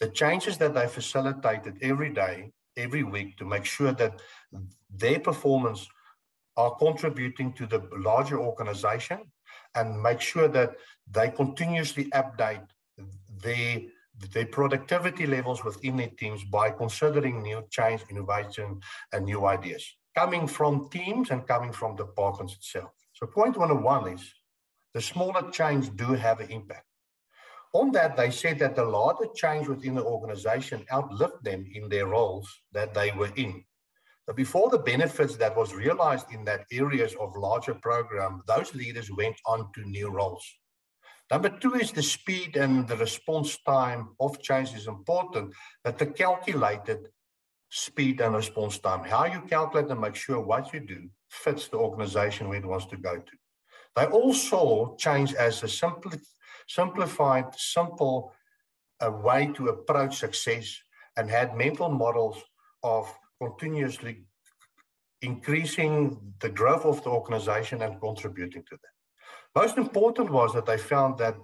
the changes that they facilitated every day, every week, to make sure that their performance are contributing to the larger organization, and make sure that they continuously update their productivity levels within their teams by considering new change, innovation, and new ideas, coming from teams and coming from departments itself. So point 101 is the smaller change do have an impact. On that, they said that the larger change within the organization outlived them in their roles that they were in. So before the benefits that was realized in that areas of larger program, those leaders went on to new roles. Number 2 is the speed and the response time of change is important, but the calculated speed and response time, how you calculate and make sure what you do fits the organization where it wants to go to. They all saw change as a simplified, simple way to approach success, and had mental models of continuously increasing the growth of the organization and contributing to that. Most important was that I found that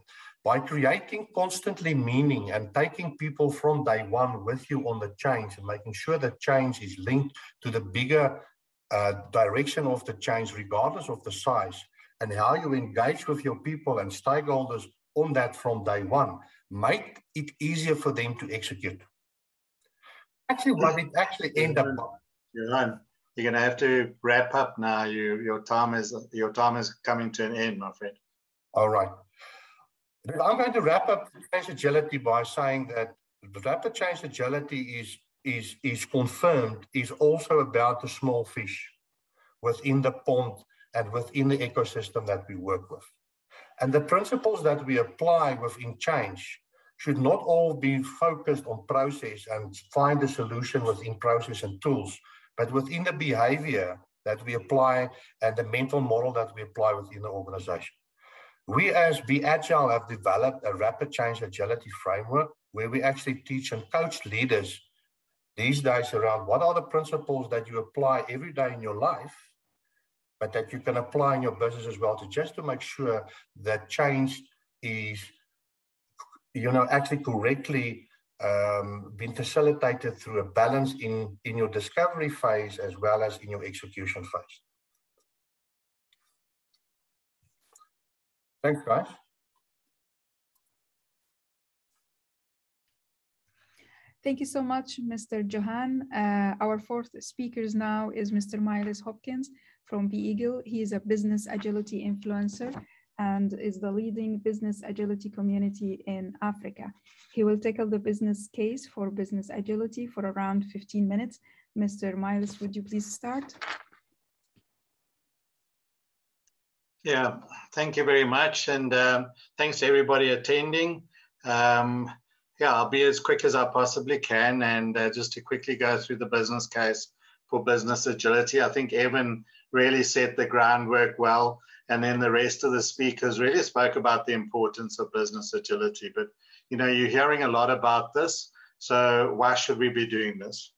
by creating constantly meaning and taking people from day one with you on the change and making sure that change is linked to the bigger direction of the change, regardless of the size, and how you engage with your people and stakeholders on that from day one, make it easier for them to execute. Actually, what it actually ended up. Johan, you're going to have to wrap up now. Your time is coming to an end, my friend. All right. I'm going to wrap up change agility by saying that the rapid change agility is confirmed is also about the small fish within the pond and within the ecosystem that we work with. And the principles that we apply within change should not all be focused on process and find a solution within process and tools, but within the behavior that we apply and the mental model that we apply within the organization. We as BeAgile have developed a rapid change agility framework where we actually teach and coach leaders these days around what are the principles that you apply every day in your life, but that you can apply in your business as well, to make sure that change is, actually correctly being facilitated through a balance in your discovery phase as well as in your execution phase. Thanks, guys. Thank you so much, Mr. Johan. Our fourth speaker now is Mr. Myles Hopkins from BeAgile. He is a business agility influencer and is the leading business agility community in Africa. He will tackle the business case for business agility for around 15 minutes. Mr. Myles, would you please start? Yeah, thank you very much. And thanks to everybody attending. Yeah, I'll be as quick as I possibly can. And just to quickly go through the business case for business agility, I think Evan really set the groundwork well. And then the rest of the speakers really spoke about the importance of business agility. But, you're hearing a lot about this. So why should we be doing this?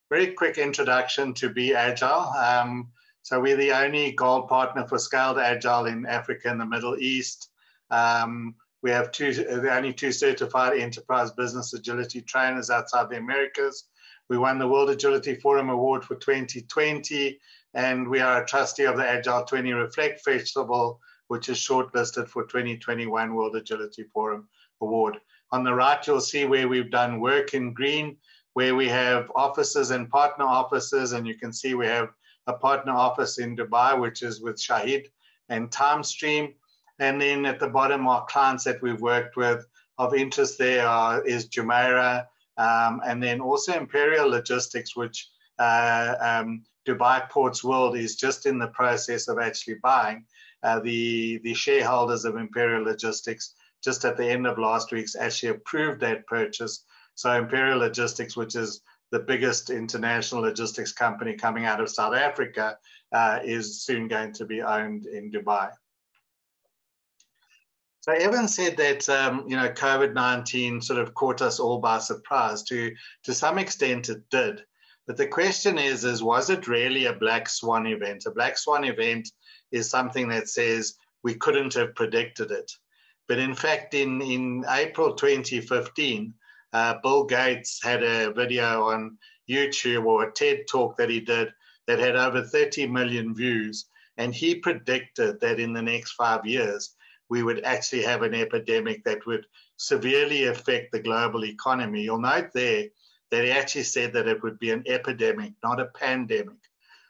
Very quick introduction to BeAgile. So we're the only gold partner for Scaled Agile in Africa and the Middle East. We have the only two certified enterprise business agility trainers outside the Americas. We won the World Agility Forum Award for 2020, and we are a trustee of the Agile 20 Reflect Festival, which is shortlisted for 2021 World Agility Forum Award. On the right, you'll see where we've done work in green, where we have offices and partner offices, and you can see we have a partner office in Dubai, which is with Shahid and Timestream. And then at the bottom are clients that we've worked with. Of interest there is Jumeirah, and then also Imperial Logistics, which Dubai Ports World is just in the process of actually buying. The shareholders of Imperial Logistics just at the end of last week actually approved that purchase. So Imperial Logistics, which is the biggest international logistics company coming out of South Africa, is soon going to be owned in Dubai. So Evan said that, COVID-19 sort of caught us all by surprise. To some extent it did. But the question is was it really a black swan event? A black swan event is something that says we couldn't have predicted it. But in fact, in April 2015, Bill Gates had a video on YouTube or a TED talk that he did that had over 30 million views. And he predicted that in the next 5 years, we would actually have an epidemic that would severely affect the global economy. You'll note there that he actually said that it would be an epidemic, not a pandemic.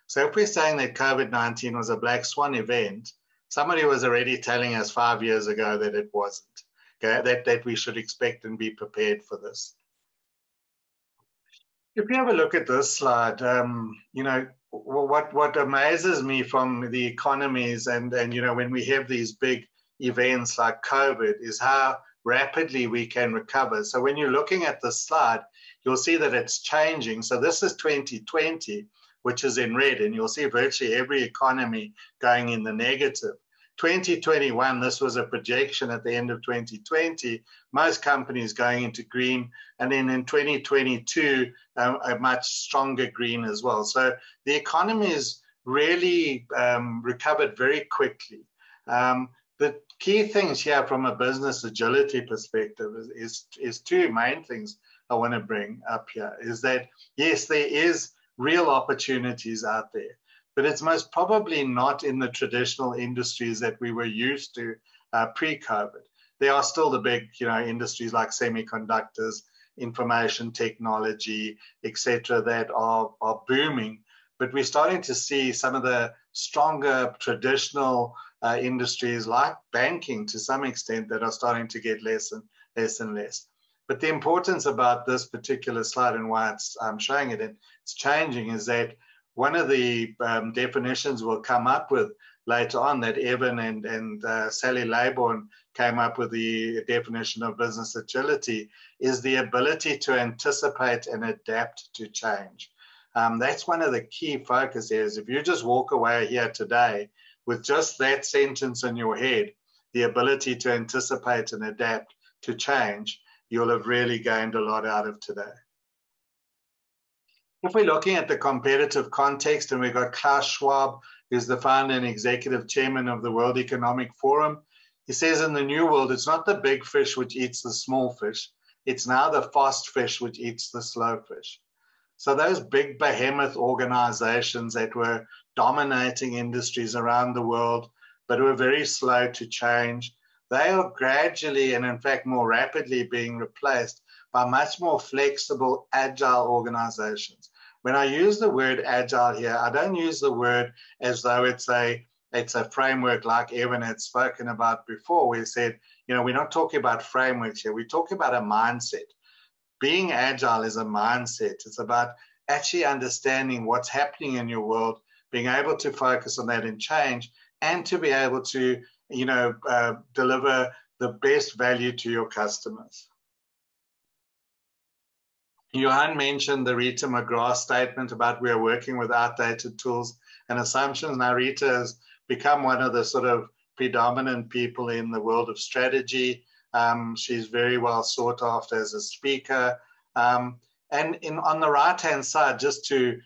So if we're saying that COVID-19 was a black swan event, somebody was already telling us 5 years ago that it wasn't. Okay, that we should expect and be prepared for this. If you have a look at this slide, what amazes me from the economies and when we have these big events like COVID is how rapidly we can recover. So when you're looking at this slide, you'll see that it's changing. So this is 2020, which is in red, and you'll see virtually every economy going in the negative. 2021, this was a projection at the end of 2020, most companies going into green, and then in 2022, a much stronger green as well. So the economy is really recovered very quickly. The key things here from a business agility perspective is two main things I want to bring up here, is that, yes, there is real opportunities out there, but it's most probably not in the traditional industries that we were used to pre-COVID. There are still the big, industries like semiconductors, information technology, etc., that are booming. But we're starting to see some of the stronger traditional industries like banking to some extent that are starting to get less and less. But the importance about this particular slide and why I'm showing it and it's changing is that one of the definitions we'll come up with later on that Evan and Sally Leybourn came up with, the definition of business agility, is the ability to anticipate and adapt to change. That's one of the key focus areas. If you just walk away here today with just that sentence in your head, the ability to anticipate and adapt to change, you'll have really gained a lot out of today. If we're looking at the competitive context, and we've got Klaus Schwab, who's the founder and executive chairman of the World Economic Forum, he says in the new world, it's not the big fish which eats the small fish, it's now the fast fish which eats the slow fish. So those big behemoth organizations that were dominating industries around the world, but were very slow to change, they are gradually and in fact more rapidly being replaced by much more flexible, agile organizations. When I use the word agile here, I don't use the word as though it's a framework like Evan had spoken about before. We said, we're not talking about frameworks here. We're talking about a mindset. Being agile is a mindset. It's about actually understanding what's happening in your world, being able to focus on that and change, and to be able to, deliver the best value to your customers. Johan mentioned the Rita McGrath statement about we are working with outdated tools and assumptions. Now, Rita has become one of the sort of predominant people in the world of strategy. She's very well sought after as a speaker. And on the right-hand side, just to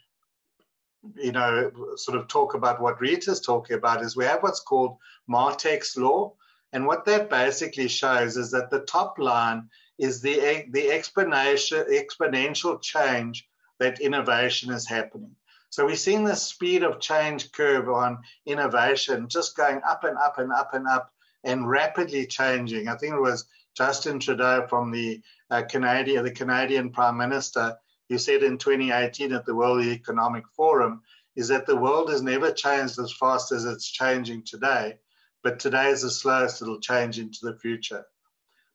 sort of talk about what Rita's talking about, is we have what's called Martech's law. And what that basically shows is that the top line is the exponential change that innovation is happening. So we're seeing the speed of change curve on innovation just going up and up and up and up and rapidly changing. I think it was Justin Trudeau from the Canadian Prime Minister, who said in 2018 at the World Economic Forum, is that the world has never changed as fast as it's changing today, but today is the slowest it'll change into the future.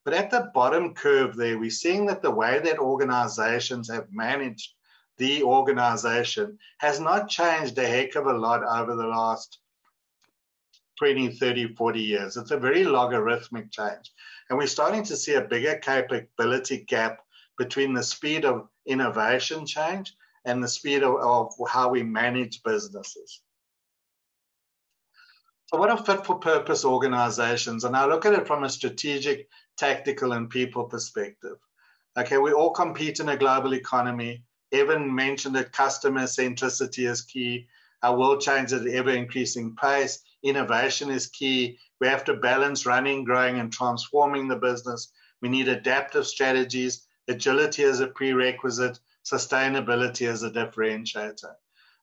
But at the bottom curve there, we're seeing that the way that organizations have managed the organization has not changed a heck of a lot over the last 20, 30, 40 years. It's a very logarithmic change. And we're starting to see a bigger capability gap between the speed of innovation change and the speed of how we manage businesses. So what are fit for purpose organizations? And I look at it from a strategic, tactical, and people perspective. Okay, we all compete in a global economy. Evan mentioned that customer centricity is key. Our world changes at an ever-increasing pace. Innovation is key. We have to balance running, growing, and transforming the business. We need adaptive strategies. Agility is a prerequisite. Sustainability is a differentiator.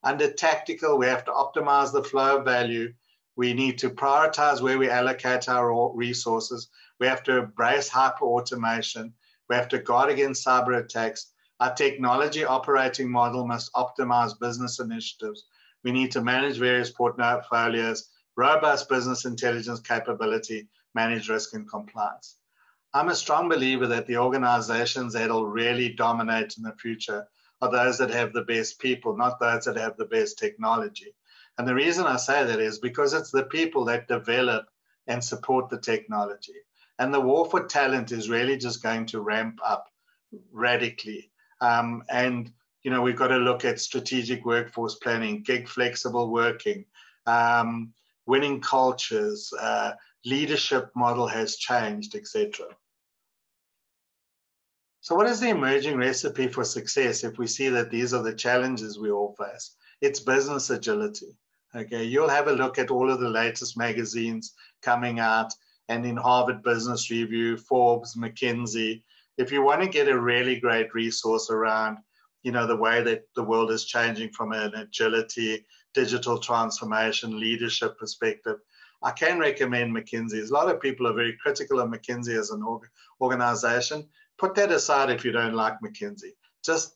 Under tactical, we have to optimize the flow of value. We need to prioritize where we allocate our resources. We have to embrace hyper-automation. We have to guard against cyber attacks. Our technology operating model must optimize business initiatives. We need to manage various portfolios, robust business intelligence capability, manage risk and compliance. I'm a strong believer that the organizations that will really dominate in the future are those that have the best people, not those that have the best technology. And the reason I say that is because it's the people that develop and support the technology. And the war for talent is really just going to ramp up radically. And, we've got to look at strategic workforce planning, gig flexible working, winning cultures, leadership model has changed, etc. So what is the emerging recipe for success if we see that these are the challenges we all face? It's business agility. Okay, you'll have a look at all of the latest magazines coming out, and in Harvard Business Review, Forbes, McKinsey. If you want to get a really great resource around, the way that the world is changing from an agility, digital transformation, leadership perspective, I can recommend McKinsey. A lot of people are very critical of McKinsey as an organization. Put that aside if you don't like McKinsey. Just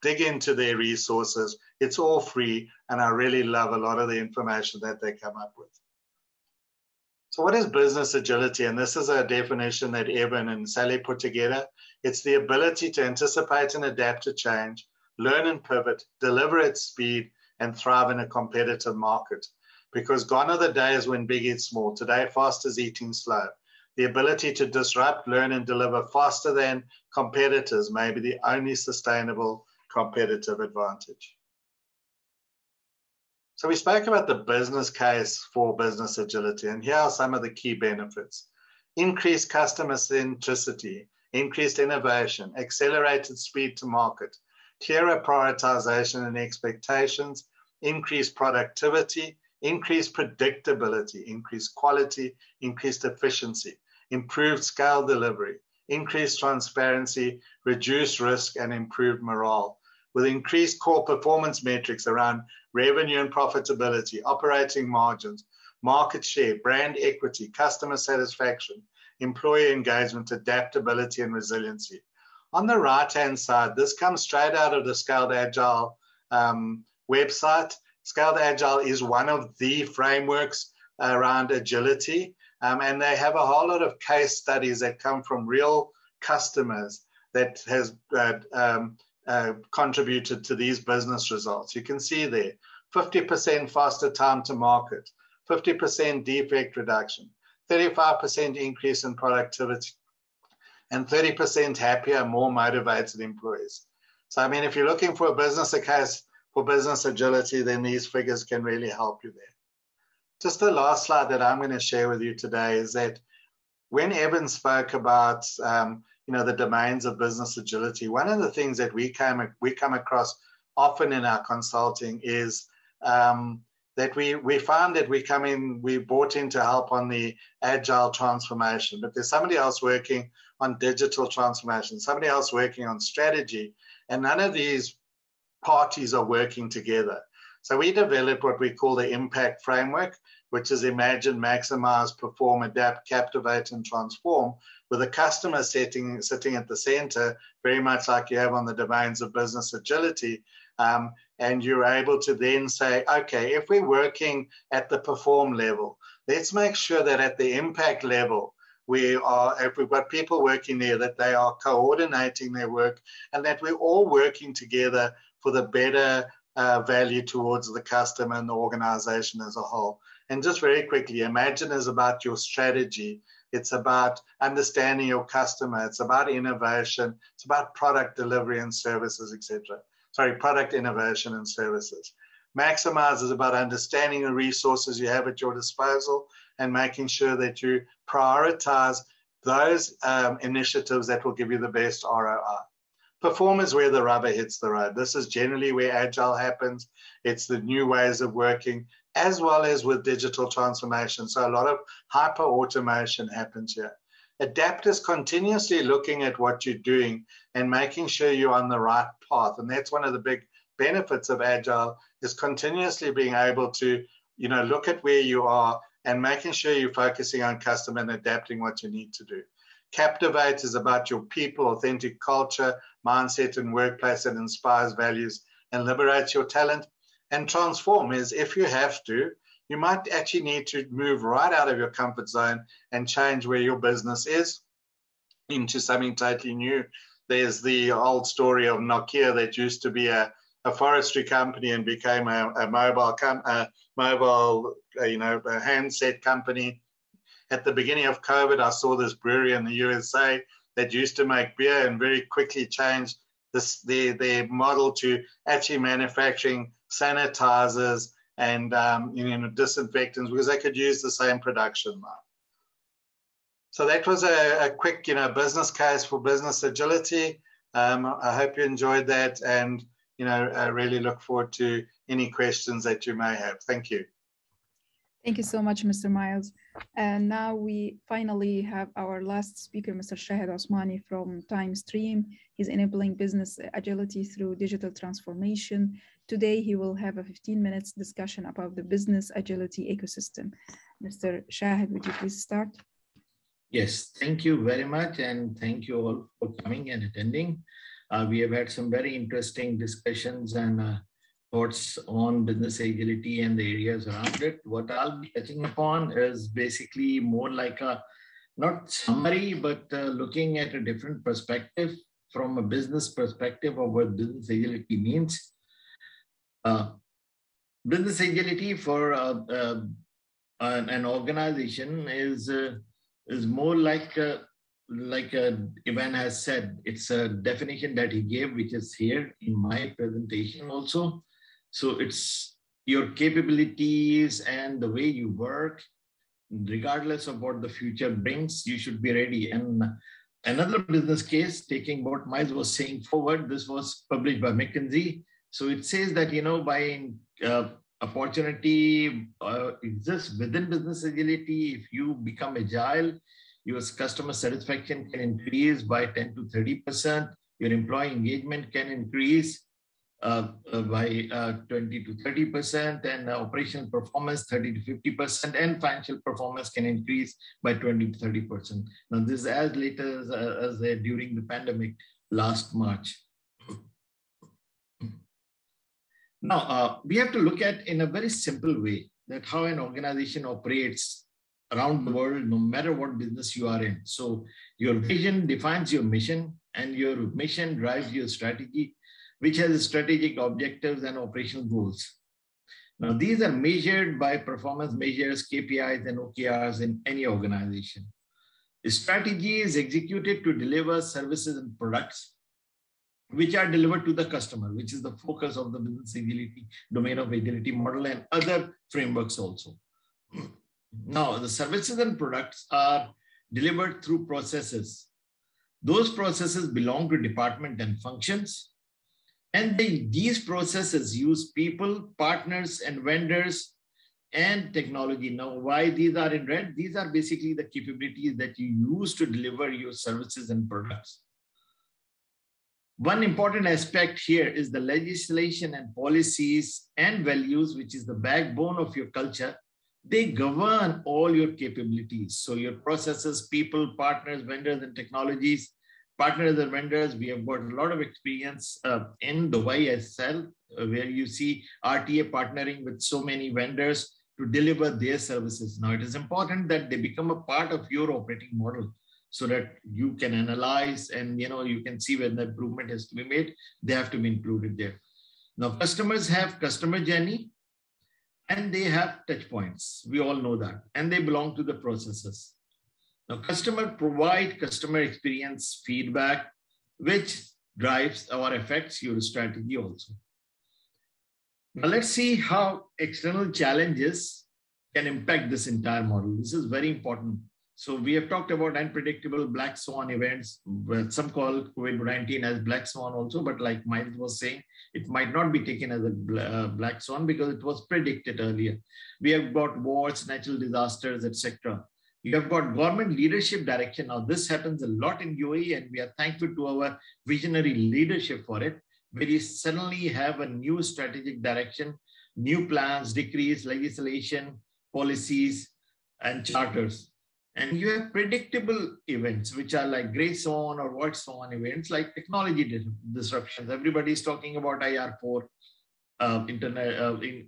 dig into their resources. It's all free, and I really love a lot of the information that they come up with. So what is business agility? And this is a definition that Evan and Sally put together. It's the ability to anticipate and adapt to change, learn and pivot, deliver at speed, and thrive in a competitive market. Because gone are the days when big eats small. Today, fast is eating slow. The ability to disrupt, learn, and deliver faster than competitors may be the only sustainable competitive advantage. So we spoke about the business case for business agility, and here are some of the key benefits. Increased customer centricity, increased innovation, accelerated speed to market, clearer prioritization and expectations, increased productivity, increased predictability, increased quality, increased efficiency, improved scale delivery, increased transparency, reduced risk, and improved morale. With increased core performance metrics around revenue and profitability, operating margins, market share, brand equity, customer satisfaction, employee engagement, adaptability, and resiliency. On the right-hand side, this comes straight out of the Scaled Agile website. Scaled Agile is one of the frameworks around agility, and they have a whole lot of case studies that come from real customers that has contributed to these business results. You can see there, 50% faster time to market, 50% defect reduction, 35% increase in productivity, and 30% happier, more motivated employees. So, I mean, if you're looking for a business case for business agility, then these figures can really help you there. Just the last slide that I'm going to share with you today is that when Evan spoke about the domains of business agility, one of the things that we come across often in our consulting is that we found that we brought in to help on the agile transformation, but there's somebody else working on digital transformation, somebody else working on strategy, and none of these parties are working together. So we developed what we call the impact framework, which is imagine, maximize, perform, adapt, captivate, and transform, with the customer sitting at the center, very much like you have on the domains of business agility. And you're able to then say, okay, if we're working at the perform level, let's make sure that at the impact level, if we've got people working there, that they are coordinating their work and that we're all working together for the better value towards the customer and the organization as a whole. And just very quickly, imagine is about your strategy. It's about understanding your customer. It's about innovation. It's about product delivery and services, etc. Sorry, product innovation and services. Maximize is about understanding the resources you have at your disposal and making sure that you prioritize those initiatives that will give you the best ROI. Perform is where the rubber hits the road. This is generally where Agile happens. It's the new ways of working, as well as with digital transformation. So a lot of hyper automation happens here. Adapt is continuously looking at what you're doing and making sure you're on the right path. And that's one of the big benefits of Agile, is continuously being able to, look at where you are and making sure you're focusing on customer and adapting what you need to do. Captivate is about your people, authentic culture, mindset, and workplace that inspires values and liberates your talent. And transform is, if you have to, you might actually need to move right out of your comfort zone and change where your business is into something totally new. There's the old story of Nokia that used to be a forestry company and became a mobile handset company. At the beginning of COVID, I saw this brewery in the USA that used to make beer and very quickly changed their model to actually manufacturing sanitizers and disinfectants, because they could use the same production line. So that was a quick, business case for business agility. I hope you enjoyed that, and I really look forward to any questions that you may have. Thank you. Thank you so much, Mr. Myles. And now we finally have our last speaker, Mr. Shahid Osmani from TimeStream. He's enabling business agility through digital transformation. Today, he will have a 15 minutes discussion about the business agility ecosystem. Mr. Shahid, would you please start? Yes, thank you very much. And thank you all for coming and attending. We have had some very interesting discussions and thoughts on business agility and the areas around it. What I'll be touching upon is basically more like a, not summary, but looking at a different perspective from a business perspective of what business agility means. Business agility for an organization is more like Ivan has said, it's a definition that he gave, which is here in my presentation also. So it's your capabilities and the way you work, regardless of what the future brings, you should be ready. And another business case, taking what Myles was saying forward, this was published by McKinsey. So it says that, by opportunity exists within business agility. If you become agile, your customer satisfaction can increase by 10 to 30%. Your employee engagement can increase by 20 to 30%, and operational performance 30 to 50%, and financial performance can increase by 20 to 30%. Now, this is as late as during the pandemic last March. Now, we have to look at in a very simple way that how an organization operates around the world, no matter what business you are in. So your vision defines your mission, and your mission drives your strategy, which has strategic objectives and operational goals. Now, these are measured by performance measures, KPIs, and OKRs in any organization. The strategy is executed to deliver services and products which are delivered to the customer, which is the focus of the business agility, domain of agility model, and other frameworks also. Now, the services and products are delivered through processes. Those processes belong to department and functions. And these processes use people, partners, and vendors, and technology. Now, why these are in red? These are basically the capabilities that you use to deliver your services and products. One important aspect here is the legislation and policies and values, which is the backbone of your culture. They govern all your capabilities. So your processes, people, partners, vendors, and technologies. Partners and vendors, we have got a lot of experience in Dubai itself, where you see RTA partnering with so many vendors to deliver their services. Now, it is important that they become a part of your operating model so that you can analyze and you can see when the improvement has to be made. They have to be included there. Now, customers have customer journey and they have touch points. We all know that, and they belong to the processes. Now, customer provide customer experience feedback, which drives or affects your strategy also. Now, let's see how external challenges can impact this entire model. This is very important. So we have talked about unpredictable black swan events, some call COVID-19 as black swan also, but like Myles was saying, it might not be taken as a black swan because it was predicted earlier. We have got wars, natural disasters, etc. You have got government leadership direction. Now, this happens a lot in UAE, and we are thankful to our visionary leadership for it, where you suddenly have a new strategic direction, new plans, decrees, legislation, policies, and charters. And you have predictable events, which are like gray swan or white swan events, like technology disruptions. Everybody is talking about IR4,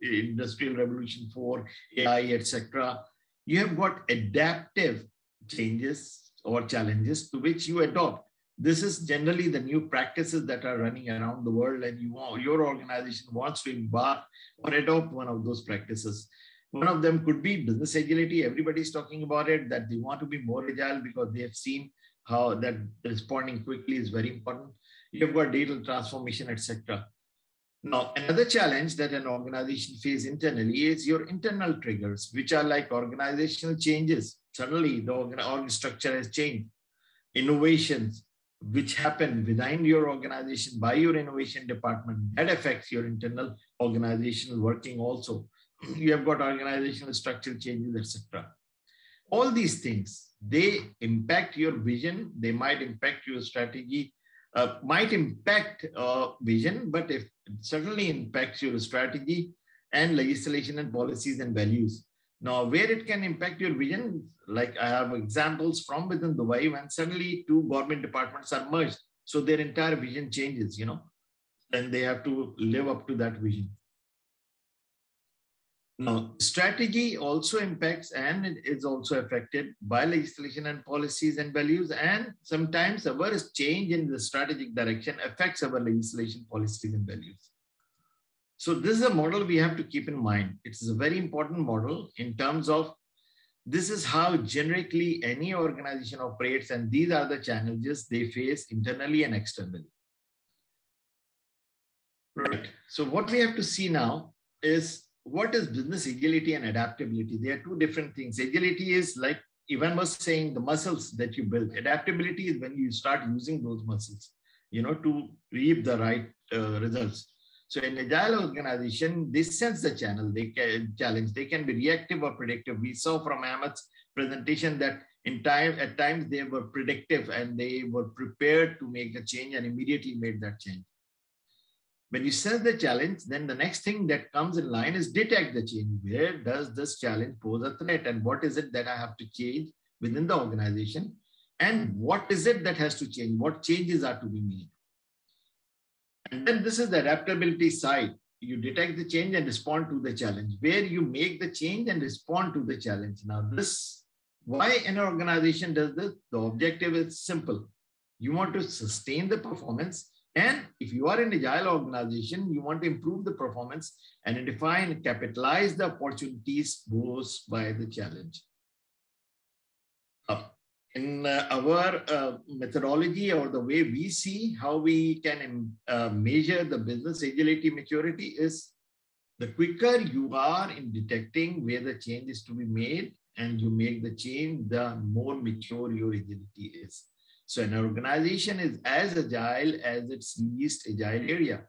Industrial Revolution 4, AI, etc. You have got adaptive changes or challenges to which you adopt. This is generally the new practices that are running around the world, and your organization wants to embark or adopt one of those practices. One of them could be business agility. Everybody's talking about it, that they want to be more agile because they have seen how that responding quickly is very important. You have got digital transformation, etc. Now, another challenge that an organization faces internally is your internal triggers, which are like organizational changes. Suddenly, the org structure has changed. Innovations, which happen within your organization by your innovation department, that affects your internal organizational working also. You have got organizational structural changes, etc. All these things, they impact your vision. They might impact your strategy, might impact vision, but it certainly impacts your strategy and legislation and policies and values. Now, where it can impact your vision, like I have examples from within Dubai when suddenly two government departments are merged. So their entire vision changes, and they have to live up to that vision. Now, strategy also impacts and it is also affected by legislation and policies and values. And sometimes our change in the strategic direction affects our legislation, policies, and values. So this is a model we have to keep in mind. It's a very important model in terms of this is how generically any organization operates, and these are the challenges they face internally and externally. Right. So what we have to see now is what is business agility and adaptability? They are two different things. Agility is like Ivan was saying, the muscles that you build. Adaptability is when you start using those muscles, to reap the right results. So in agile organization, they sense the channel, they can challenge, they can be reactive or predictive. We saw from Ahmed's presentation that at times they were predictive and they were prepared to make a change and immediately made that change. When you sense the challenge, then the next thing that comes in line is detect the change. Where does this challenge pose a threat? And what is it that I have to change within the organization? And what is it that has to change? What changes are to be made? And then this is the adaptability side. You detect the change and respond to the challenge, where you make the change and respond to the challenge. Now, why an organization does this? The objective is simple. You want to sustain the performance. And if you are an agile organization, you want to improve the performance, identify and capitalize the opportunities posed by the challenge. In our methodology, or the way we see how we can measure the business agility maturity, is the quicker you are in detecting where the change is to be made and you make the change, the more mature your agility is. So an organization is as agile as its least agile area.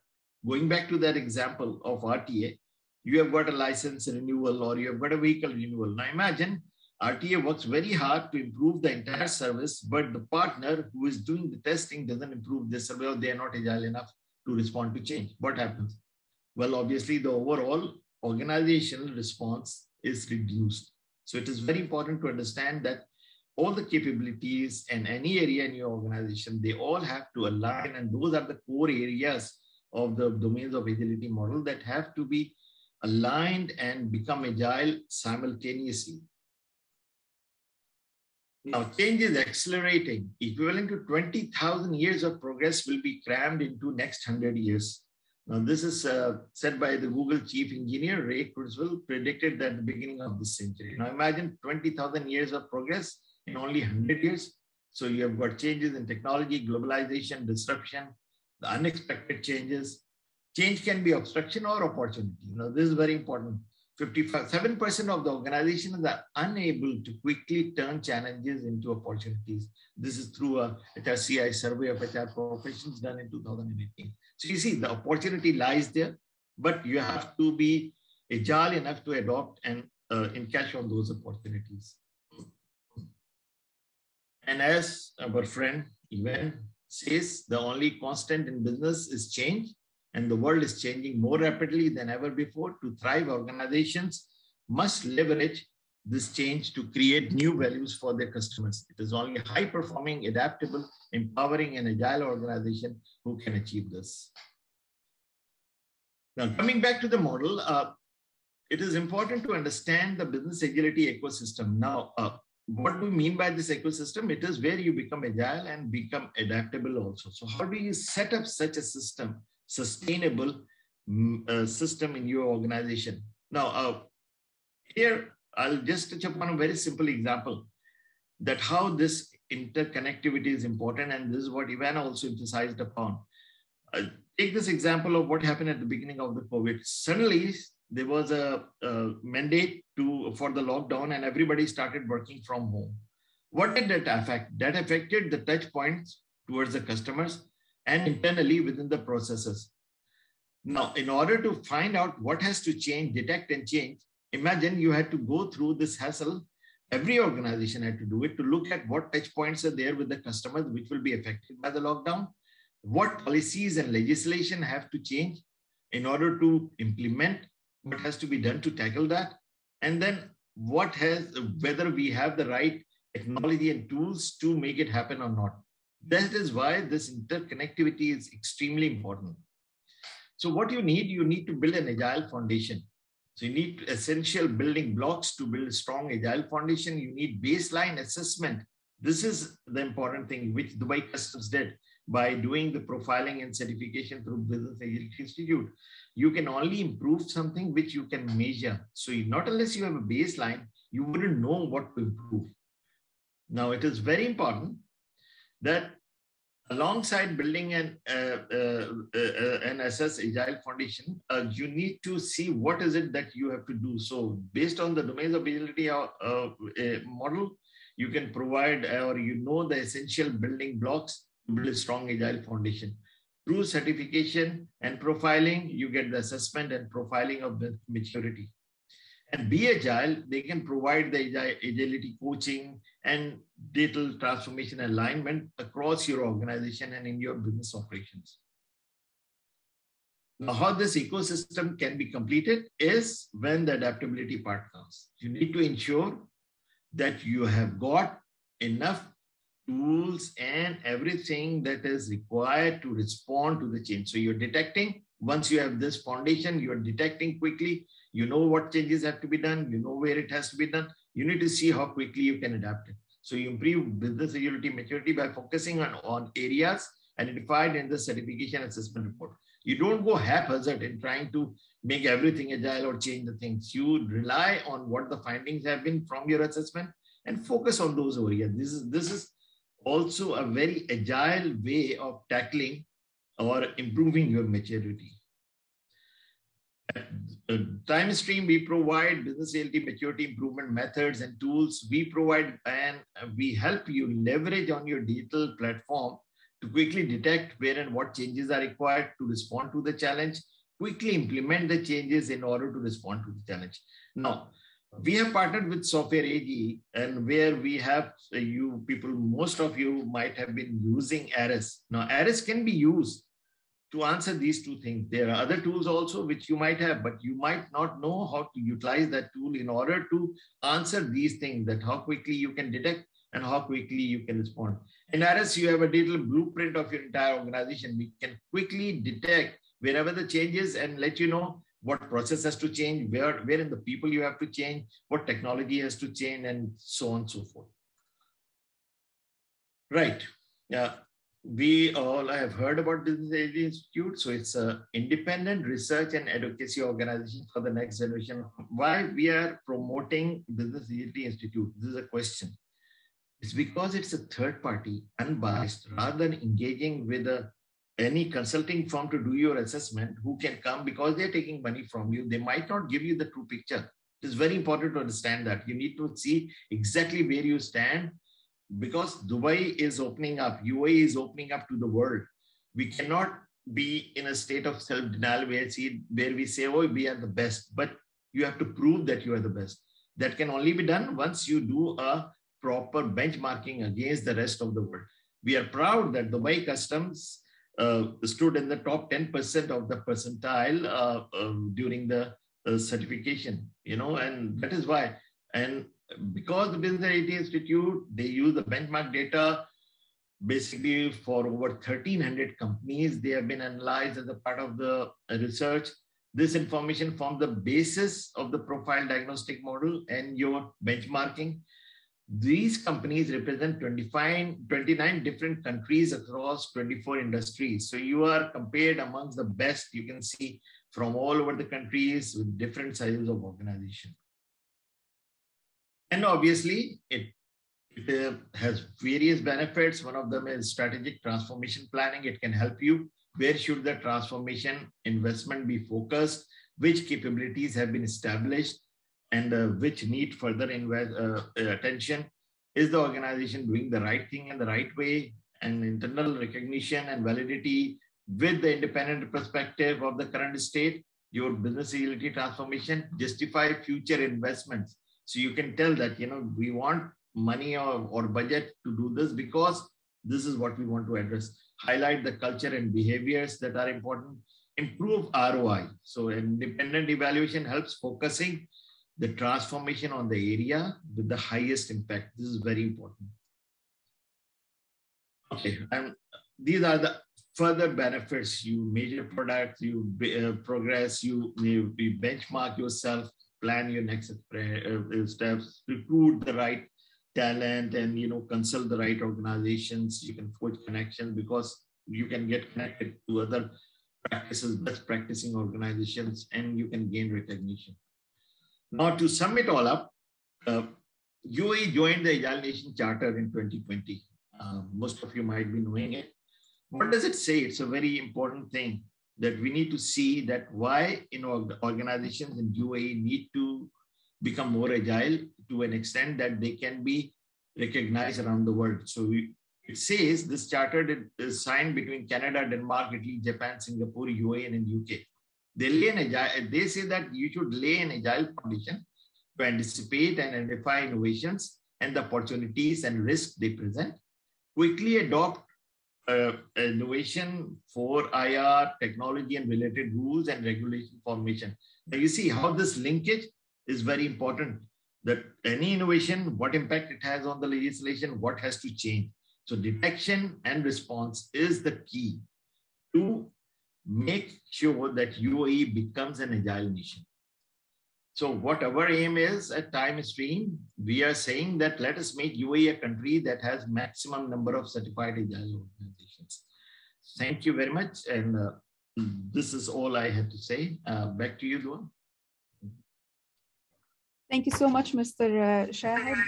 Going back to that example of RTA, you have got a license renewal or you have got a vehicle renewal. Now imagine RTA works very hard to improve the entire service, but the partner who is doing the testing doesn't improve this service, or they are not agile enough to respond to change. What happens? Well, obviously the overall organizational response is reduced. So it is very important to understand that all the capabilities in any area in your organization, they all have to align, and those are the core areas of the domains of agility model that have to be aligned and become agile simultaneously. Now, change is accelerating. Equivalent to 20,000 years of progress will be crammed into next 100 years. Now, this is said by the Google chief engineer, Ray Kurzweil, predicted at the beginning of this century. Now, imagine 20,000 years of progress in only 100 years. So you have got changes in technology, globalization, disruption, the unexpected changes. Change can be obstruction or opportunity. This is very important. 57% of the organizations are unable to quickly turn challenges into opportunities. This is through a HRCI survey of HR professions done in 2018. So you see, the opportunity lies there, but you have to be agile enough to adopt and catch on those opportunities. And as our friend Ivan says, the only constant in business is change, and the world is changing more rapidly than ever before. To thrive, organizations must leverage this change to create new values for their customers. It is only high-performing, adaptable, empowering, and agile organization who can achieve this. Now, coming back to the model, it is important to understand the business agility ecosystem. Now, what do we mean by this ecosystem? It is where you become agile and become adaptable also. So how do you set up such a system, sustainable system in your organization? Now, here, I'll just touch upon a very simple example that how this interconnectivity is important. And this is what Ivan also emphasized upon. Take this example of what happened at the beginning of the COVID. Suddenly, there was a mandate for the lockdown and everybody started working from home. What did that affect? That affected the touch points towards the customers and internally within the processes. Now, in order to find out what has to change, detect and change, imagine you had to go through this hassle. Every organization had to do it to look at what touch points are there with the customers, which will be affected by the lockdown. What policies and legislation have to change in order to implement what has to be done to tackle that. And then whether we have the right technology and tools to make it happen or not. That is why this interconnectivity is extremely important. So what you need to build an agile foundation. So you need essential building blocks to build a strong agile foundation. You need baseline assessment. This is the important thing, which Dubai Customs did by doing the profiling and certification through Business Agility Institute. You can only improve something which you can measure. So not unless you have a baseline, you wouldn't know what to improve. Now, it is very important that alongside building an assess agile foundation, you need to see what is it that you have to do. So based on the domains of agility model, you can provide or the essential building blocks to build a strong agile foundation. Through certification and profiling, you get the assessment and profiling of the maturity. And BeAgile, they can provide the agility coaching and digital transformation alignment across your organization and in your business operations. Now, how this ecosystem can be completed is when the adaptability part comes. You need to ensure that you have got enough tools and everything that is required to respond to the change. So you're detecting, once you have this foundation, you're detecting quickly. You know what changes have to be done. You know where it has to be done. You need to see how quickly you can adapt it. So you improve business agility maturity by focusing on areas identified in the certification assessment report. You don't go haphazard in trying to make everything agile or change the things. You rely on what the findings have been from your assessment and focus on those areas. This is also a very agile way of tackling or improving your maturity. Time stream, we provide business agility maturity improvement methods and tools. We provide and we help you leverage on your digital platform to quickly detect where and what changes are required to respond to the challenge, quickly implement the changes in order to respond to the challenge. Now, we have partnered with Software AG, and where we have you people, most of you might have been using ARIS. Now, ARIS can be used to answer these two things. There are other tools also which you might have, but you might not know how to utilize that tool in order to answer these things, that how quickly you can detect and how quickly you can respond. In ARIS, you have a digital blueprint of your entire organization. We can quickly detect wherever the changes and let you know what process has to change, where in the people you have to change, what technology has to change, and so on and so forth. Right. Yeah. We all have heard about Business Agility Institute. So it's an independent research and advocacy organization for the next generation. Why we are promoting Business Agility Institute? This is a question. It's because it's a third party, unbiased, rather than engaging with any consulting firm to do your assessment, who can come because they're taking money from you. They might not give you the true picture. It is very important to understand that. You need to see exactly where you stand, because Dubai is opening up, UAE is opening up to the world. We cannot be in a state of self-denial where we say, oh, we are the best, but you have to prove that you are the best. That can only be done once you do a proper benchmarking against the rest of the world. We are proud that Dubai Customs stood in the top 10% of the percentile during the certification, and that is why. And because the Business Agility Institute, they use the benchmark data basically for over 1,300 companies. They have been analyzed as a part of the research. This information forms the basis of the profile diagnostic model and your benchmarking. These companies represent 29 different countries across 24 industries. So you are compared amongst the best, you can see, from all over the countries with different sizes of organization. And obviously, it has various benefits. One of them is strategic transformation planning. It can help you where should the transformation investment be focused, which capabilities have been established, and which need further attention. Is the organization doing the right thing in the right way? And internal recognition and validity with the independent perspective of the current state, your business agility transformation, justify future investments. So you can tell that, we want money or budget to do this because this is what we want to address. Highlight the culture and behaviors that are important. Improve ROI. So independent evaluation helps focusing the transformation on the area with the highest impact. This is very important. Okay, and these are the further benefits. You measure products, you progress, you benchmark yourself, plan your next steps, recruit the right talent, and consult the right organizations. You can forge connections because you can get connected to other practices, best practicing organizations, and you can gain recognition. Now, to sum it all up, UAE joined the Agile Nation Charter in 2020. Most of you might be knowing it. What does it say? It's a very important thing that we need to see that why organizations in UAE need to become more agile to an extent that they can be recognized around the world. So it says this charter is signed between Canada, Denmark, Italy, Japan, Singapore, UAE, and UK. They say that you should lay an agile foundation to anticipate and identify innovations and the opportunities and risks they present. Quickly adopt innovation for IR, technology, and related rules and regulation formation. Now you see how this linkage is very important, that any innovation, what impact it has on the legislation, what has to change. So detection and response is the key to make sure that UAE becomes an agile nation. So what our aim is at Time Stream, we are saying that let us make UAE a country that has maximum number of certified agile organizations. Thank you very much. And this is all I have to say. Back to you, Luan. Thank you so much, Mr. Shahid.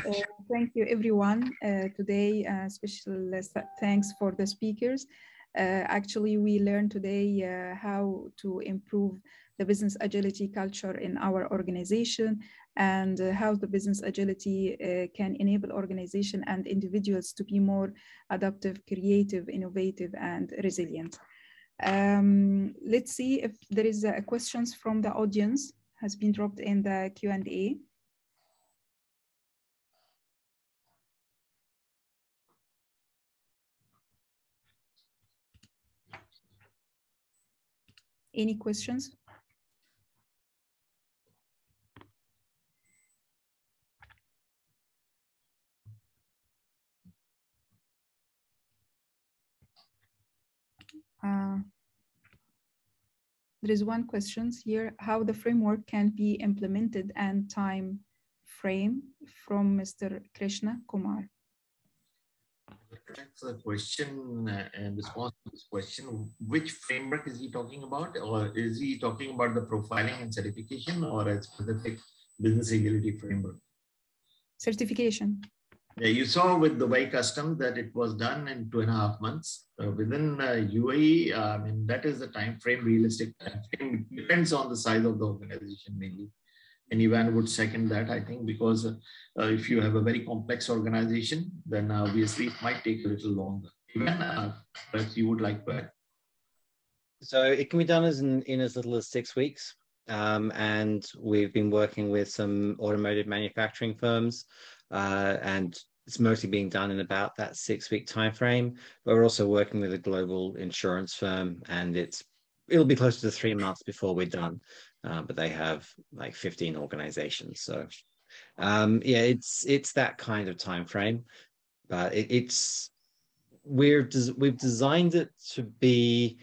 Thank you, everyone. Today, special thanks for the speakers. Actually, we learned today how to improve the business agility culture in our organization and how the business agility can enable organization and individuals to be more adaptive, creative, innovative, and resilient. Let's see if there is questions from the audience has been dropped in the Q&A. Any questions? There is one question here, how the framework can be implemented and time frame, from Mr. Krishna Kumar. That's a question and response to this question. Which framework is he talking about? Or is he talking about the profiling and certification or a specific business agility framework? Certification. Yeah, you saw with Dubai Customs that it was done in 2.5 months. Within UAE, I mean, that is the time frame, realistic time frame. It depends on the size of the organization mainly. And Ivan would second that, I think, because if you have a very complex organization, then obviously it might take a little longer. Ivan, perhaps you would like to add. So it can be done in as little as 6 weeks. And we've been working with some automotive manufacturing firms, and it's mostly being done in about that 6-week time frame. But we're also working with a global insurance firm, and it'll be close to 3 months before we're done. But they have like 15 organizations. So yeah, it's that kind of time frame. But we've designed it to be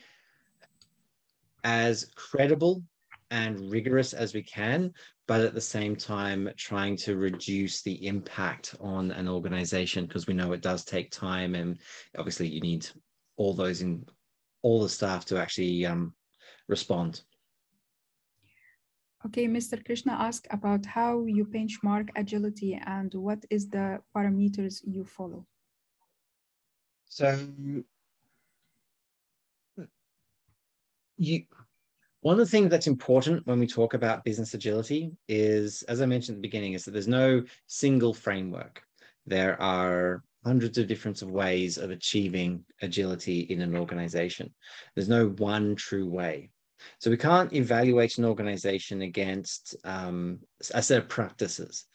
as credible and rigorous as we can, but at the same time trying to reduce the impact on an organization, because we know it does take time, and obviously you need all the staff to actually respond. Okay, Mr. Krishna asked about how you benchmark agility and what is the parameters you follow. So one of the things that's important when we talk about business agility is, as I mentioned at the beginning, is that there's no single framework. There are hundreds of different ways of achieving agility in an organization. There's no one true way. So we can't evaluate an organization against a set of practices.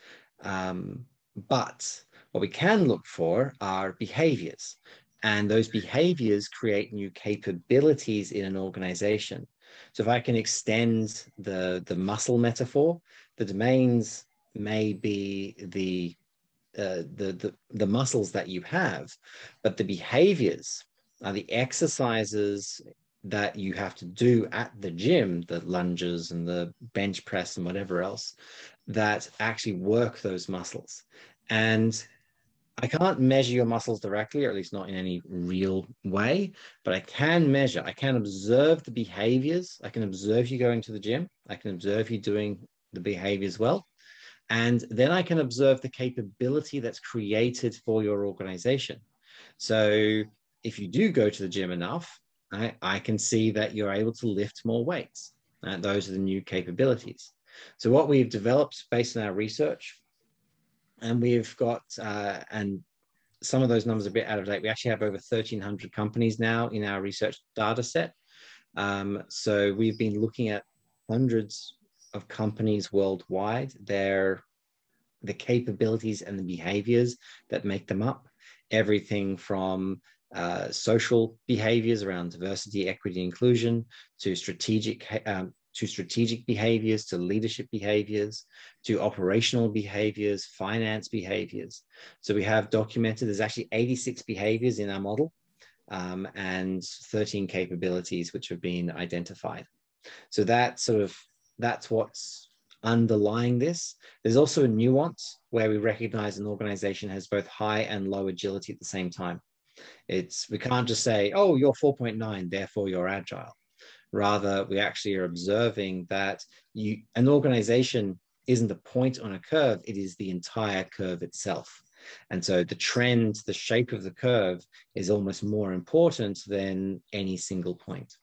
But what we can look for are behaviors. And those behaviors create new capabilities in an organization. So if I can extend the muscle metaphor, the domains may be the muscles that you have, but the behaviors are the exercises that you have to do at the gym, the lunges and the bench press and whatever else, that actually work those muscles. And I can't measure your muscles directly, or at least not in any real way, but I can observe the behaviors. I can observe you going to the gym. I can observe you doing the behaviors well. And then I can observe the capability that's created for your organization. So if you do go to the gym enough, I can see that you're able to lift more weights. Those are the new capabilities. So what we've developed based on our research, and we've got, and some of those numbers are a bit out of date. We actually have over 1,300 companies now in our research data set. So we've been looking at hundreds of companies worldwide, the capabilities and the behaviors that make them up. Everything from social behaviors around diversity, equity, inclusion, to strategic behaviors, to leadership behaviors, to operational behaviors, finance behaviors. So we have documented, there's actually 86 behaviors in our model, and 13 capabilities which have been identified. So that's what's underlying this. There's also a nuance where we recognize an organization has both high and low agility at the same time. We can't just say, oh, you're 4.9, therefore you're agile. Rather, we actually are observing that an organization isn't a point on a curve, it is the entire curve itself. And so the trend, the shape of the curve is almost more important than any single point.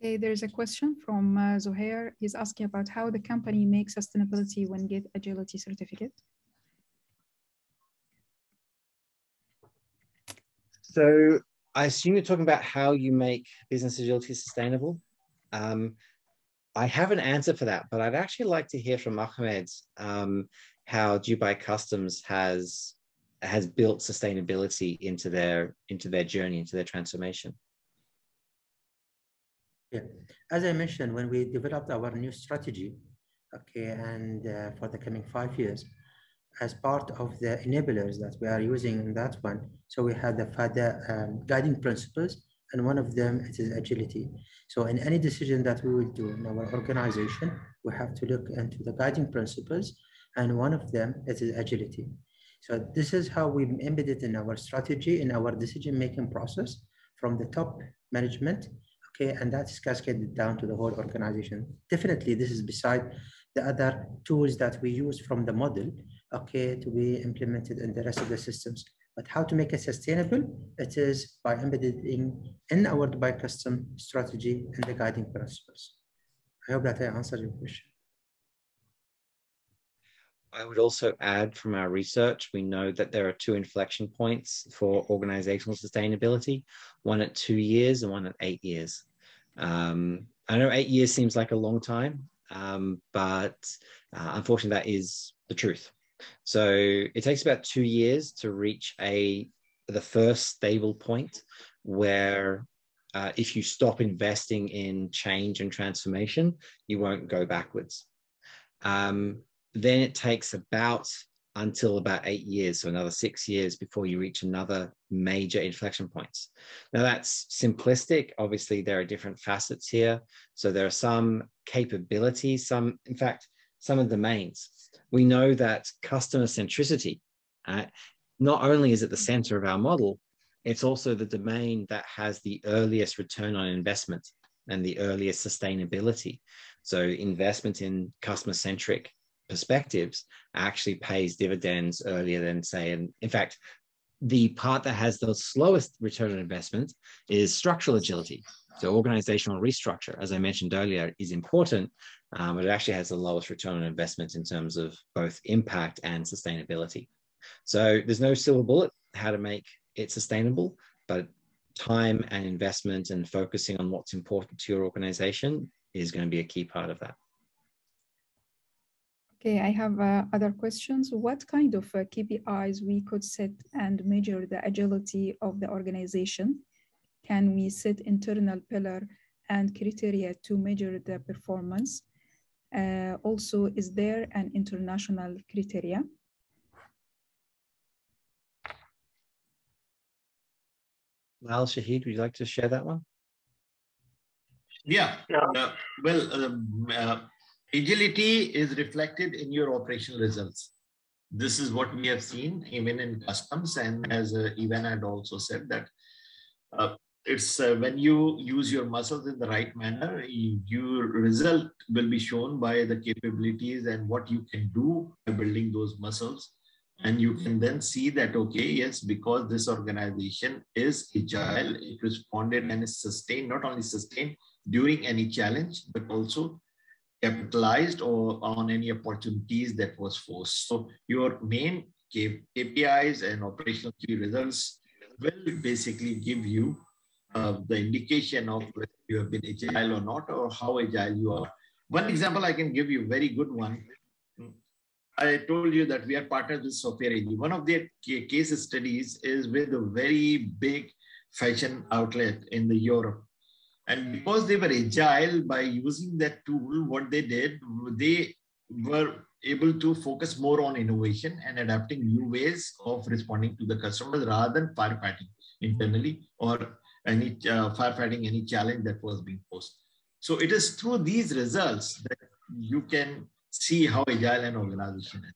Okay, there's a question from Zohair. He's asking about how the company makes sustainability when get agility certificate. So I assume you're talking about how you make business agility sustainable. I have an answer for that, but I'd actually like to hear from Ahmed how Dubai Customs has built sustainability into their journey, into their transformation. Yeah, as I mentioned, when we developed our new strategy, okay, and for the coming 5 years, as part of the enablers that we are using in that one, so we had the further guiding principles, and one of them it is agility. So in any decision that we will do in our organization, we have to look into the guiding principles, and one of them it is agility. So this is how we embed it in our strategy, in our decision-making process from the top management. Okay, and that's cascaded down to the whole organization. Definitely, this is beside the other tools that we use from the model, okay, to be implemented in the rest of the systems. But how to make it sustainable? It is by embedding in our Dubai Custom strategy and the guiding principles. I hope that I answered your question. I would also add from our research, we know that there are 2 inflection points for organizational sustainability, one at 2 years and one at 8 years. I know 8 years seems like a long time, but unfortunately that is the truth. So it takes about 2 years to reach the first stable point where if you stop investing in change and transformation, you won't go backwards. Then it takes until about 8 years, so another 6 years before you reach another major inflection points. Now that's simplistic. Obviously, there are different facets here. So there are some capabilities, in fact, some of the domains. We know that customer centricity, not only is it the center of our model, it's also the domain that has the earliest return on investment and the earliest sustainability. So investment in customer-centric perspectives actually pays dividends earlier than, say, and in fact, The part that has the slowest return on investment is structural agility. So organizational restructure, as I mentioned earlier, is important, but it actually has the lowest return on investment in terms of both impact and sustainability. So there's no silver bullet how to make it sustainable, but time and investment and focusing on what's important to your organization is going to be a key part of that. Okay, I have other questions. What kind of KPIs we could set and measure the agility of the organization? Can we set internal pillar and criteria to measure the performance? Also, is there an international criteria? Well, Shahid, would you like to share that one? Yeah. Agility is reflected in your operational results. This is what we have seen even in customs, and as Ivan had also said that it's when you use your muscles in the right manner, your result will be shown by the capabilities and what you can do by building those muscles. And you can then see that, okay, yes, because this organization is agile, it responded and is sustained, not only sustained during any challenge, but also capitalized or on any opportunities that was forced. So your main KPIs and operational key results will basically give you the indication of whether you have been agile or not, or how agile you are. One example I can give you, very good one. I told you that we are partners with Software AG. One of their case studies is with a very big fashion outlet in the Europe. And because they were agile, by using that tool, what they did, they were able to focus more on innovation and adapting new ways of responding to the customers rather than firefighting internally or any firefighting any challenge that was being posed. So it is through these results that you can see how agile an organization is.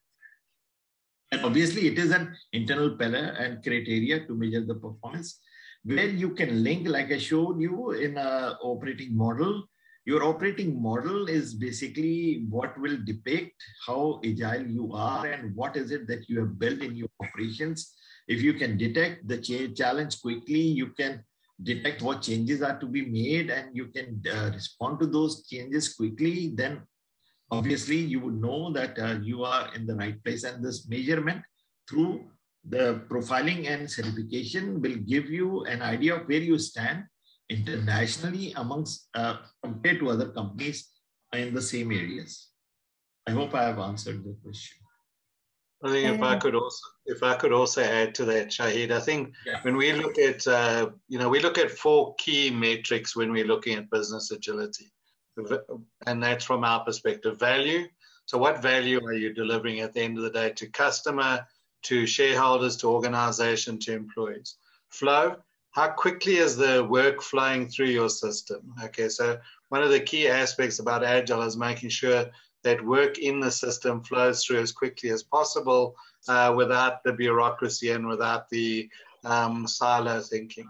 And obviously it is an internal pillar and criteria to measure the performance, where you can link, like I showed you in an operating model. Your operating model is basically what will depict how agile you are and what is it that you have built in your operations. If you can detect the challenge quickly, you can detect what changes are to be made, and you can respond to those changes quickly, then obviously you would know that you are in the right place. And this measurement through the profiling and certification will give you an idea of where you stand internationally amongst compared to other companies in the same areas. I hope I have answered the question. I think if I could also add to that, Shahid, I think when we look at we look at 4 key metrics when we're looking at business agility, and that's from our perspective. Value. So what value are you delivering at the end of the day to customer, to shareholders, to organization, to employees? Flow. How quickly is the work flowing through your system? Okay, so one of the key aspects about Agile is making sure that work in the system flows through as quickly as possible without the bureaucracy and without the silo thinking.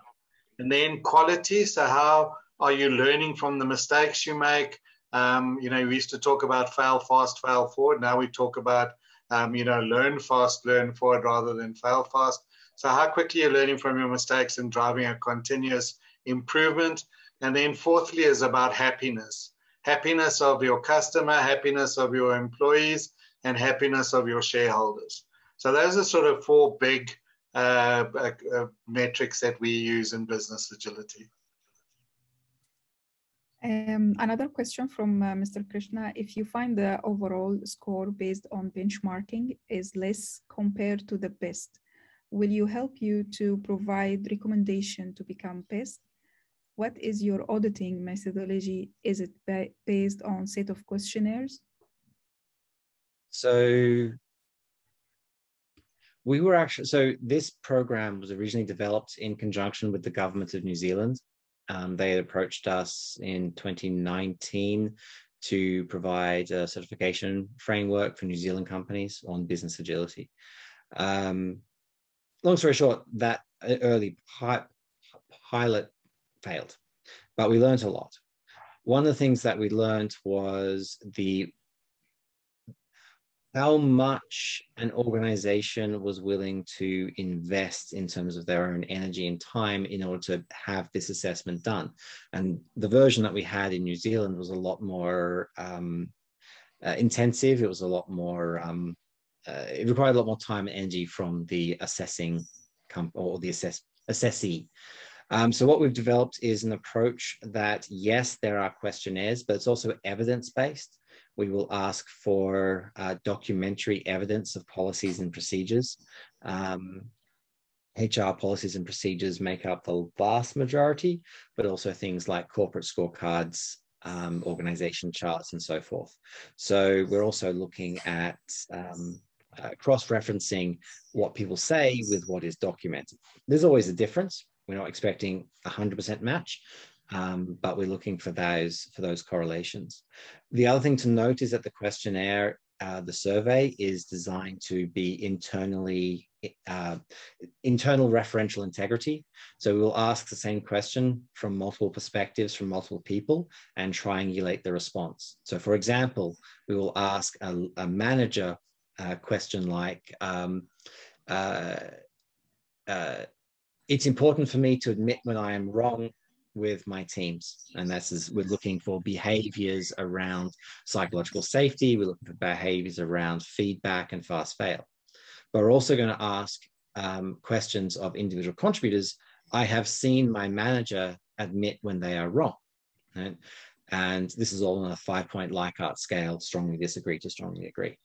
And then quality. So how are you learning from the mistakes you make? We used to talk about fail fast, fail forward. Now we talk about learn fast, learn forward rather than fail fast. So how quickly you're learning from your mistakes and driving a continuous improvement. And then fourthly is about happiness. Happiness of your customer, happiness of your employees, and happiness of your shareholders. So those are sort of 4 big metrics that we use in business agility. Another question from Mr. Krishna. If you find the overall score based on benchmarking is less compared to the best, will you help you to provide recommendation to become best? What is your auditing methodology? Is it based on set of questionnaires? So this program was originally developed in conjunction with the government of New Zealand. They had approached us in 2019 to provide a certification framework for New Zealand companies on business agility. Long story short, that early pilot failed, but we learned a lot. One of the things that we learned was how much an organization was willing to invest in terms of their own energy and time in order to have this assessment done. And the version that we had in New Zealand was a lot more intensive. It was a lot more, it required a lot more time and energy from the assessing or the assessee. So what we've developed is an approach that, yes, there are questionnaires, but it's also evidence-based. We will ask for documentary evidence of policies and procedures. HR policies and procedures make up the vast majority, but also things like corporate scorecards, organization charts, and so forth. So we're also looking at cross-referencing what people say with what is documented. There's always a difference. We're not expecting 100% match, but we're looking for those correlations. The other thing to note is that the questionnaire, the survey, is designed to be internal referential integrity. So we will ask the same question from multiple perspectives, from multiple people, and triangulate the response. So for example, we will ask a manager question like, it's important for me to admit when I am wrong with my teams. And we're looking for behaviors around psychological safety. We're looking for behaviors around feedback and fast fail. But we're also going to ask questions of individual contributors. I have seen my manager admit when they are wrong. Right? And this is all on a 5-point Likert scale, strongly disagree to strongly agree.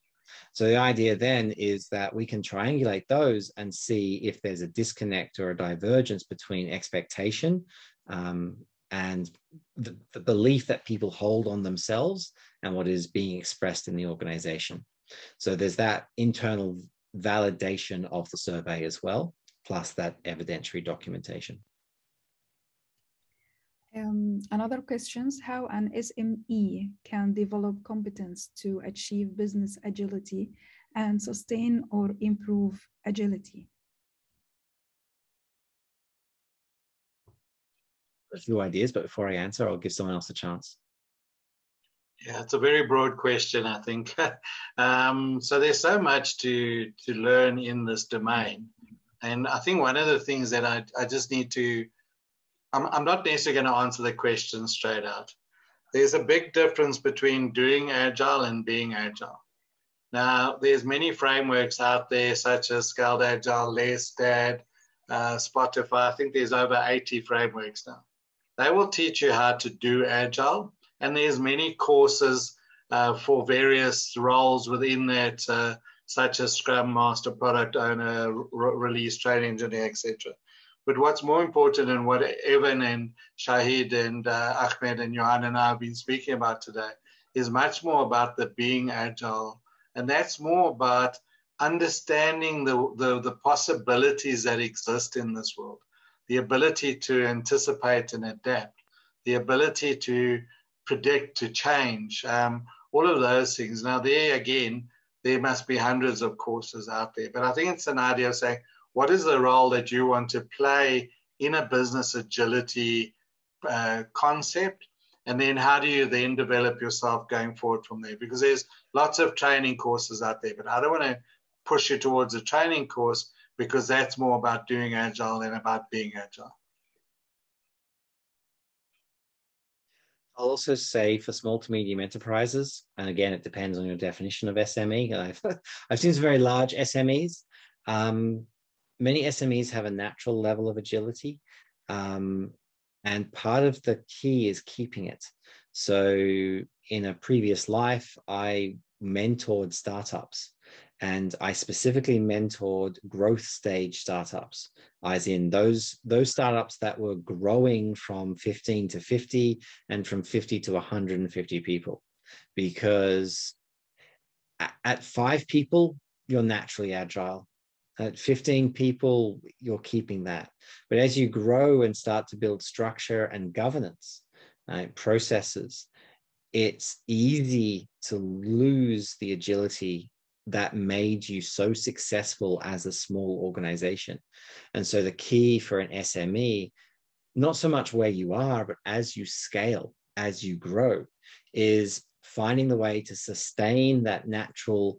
So the idea then is that we can triangulate those and see if there's a disconnect or a divergence between expectation and the belief that people hold on themselves and what is being expressed in the organization. So there's that internal validation of the survey as well, plus that evidentiary documentation. Another question is how an SME can develop competence to achieve business agility and sustain or improve agility. A few ideas, but before I answer, I'll give someone else a chance. Yeah, it's a very broad question, I think. So there's so much to learn in this domain. And I think one of the things that I just need to, I'm not necessarily going to answer the question straight out. There's a big difference between doing Agile and being Agile. Now, there's many frameworks out there, such as Scaled Agile, Less, DAD, Spotify. I think there's over 80 frameworks now. They will teach you how to do Agile, and there's many courses for various roles within that, such as Scrum Master, Product Owner, Release Training Engineer, etc. But what's more important, and what Evan and Shahid and Ahmed and Johan and I have been speaking about today, is much more about the being Agile. And that's more about understanding the possibilities that exist in this world, the ability to anticipate and adapt, the ability to predict, to change, all of those things. Now, there again, there must be hundreds of courses out there. But I think it's an idea of saying, what is the role that you want to play in a business agility concept? And then how do you then develop yourself going forward from there? Because there's lots of training courses out there, but I don't want to push you towards a training course because that's more about doing Agile than about being Agile. I'll also say for small to medium enterprises, and again, it depends on your definition of SME. I've seen some very large SMEs. Many SMEs have a natural level of agility, and part of the key is keeping it. So in a previous life, I mentored startups, and I specifically mentored growth stage startups, as in those startups that were growing from 15 to 50 and from 50 to 150 people. Because at 5 people, you're naturally agile. At 15 people, you're keeping that. But as you grow and start to build structure and governance, processes, it's easy to lose the agility that made you so successful as a small organization. And so the key for an SME, not so much where you are, but as you scale, as you grow, is finding the way to sustain that natural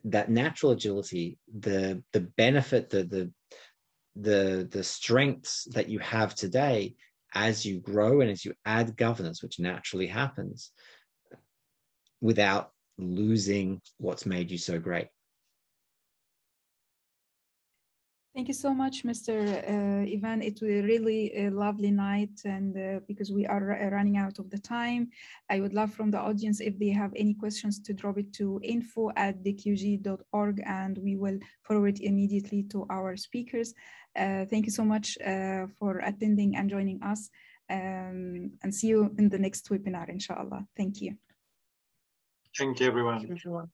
that natural agility, the benefit, the strengths that you have today as you grow and as you add governance, which naturally happens, without losing what's made you so great. Thank you so much, Mr. Ivan. It was really a lovely night, and because we are running out of the time, I would love from the audience, if they have any questions, to drop it to info@dqg.org, and we will forward immediately to our speakers. Thank you so much for attending and joining us, and see you in the next webinar, inshallah. Thank you. Thank you, everyone. Thank you, everyone.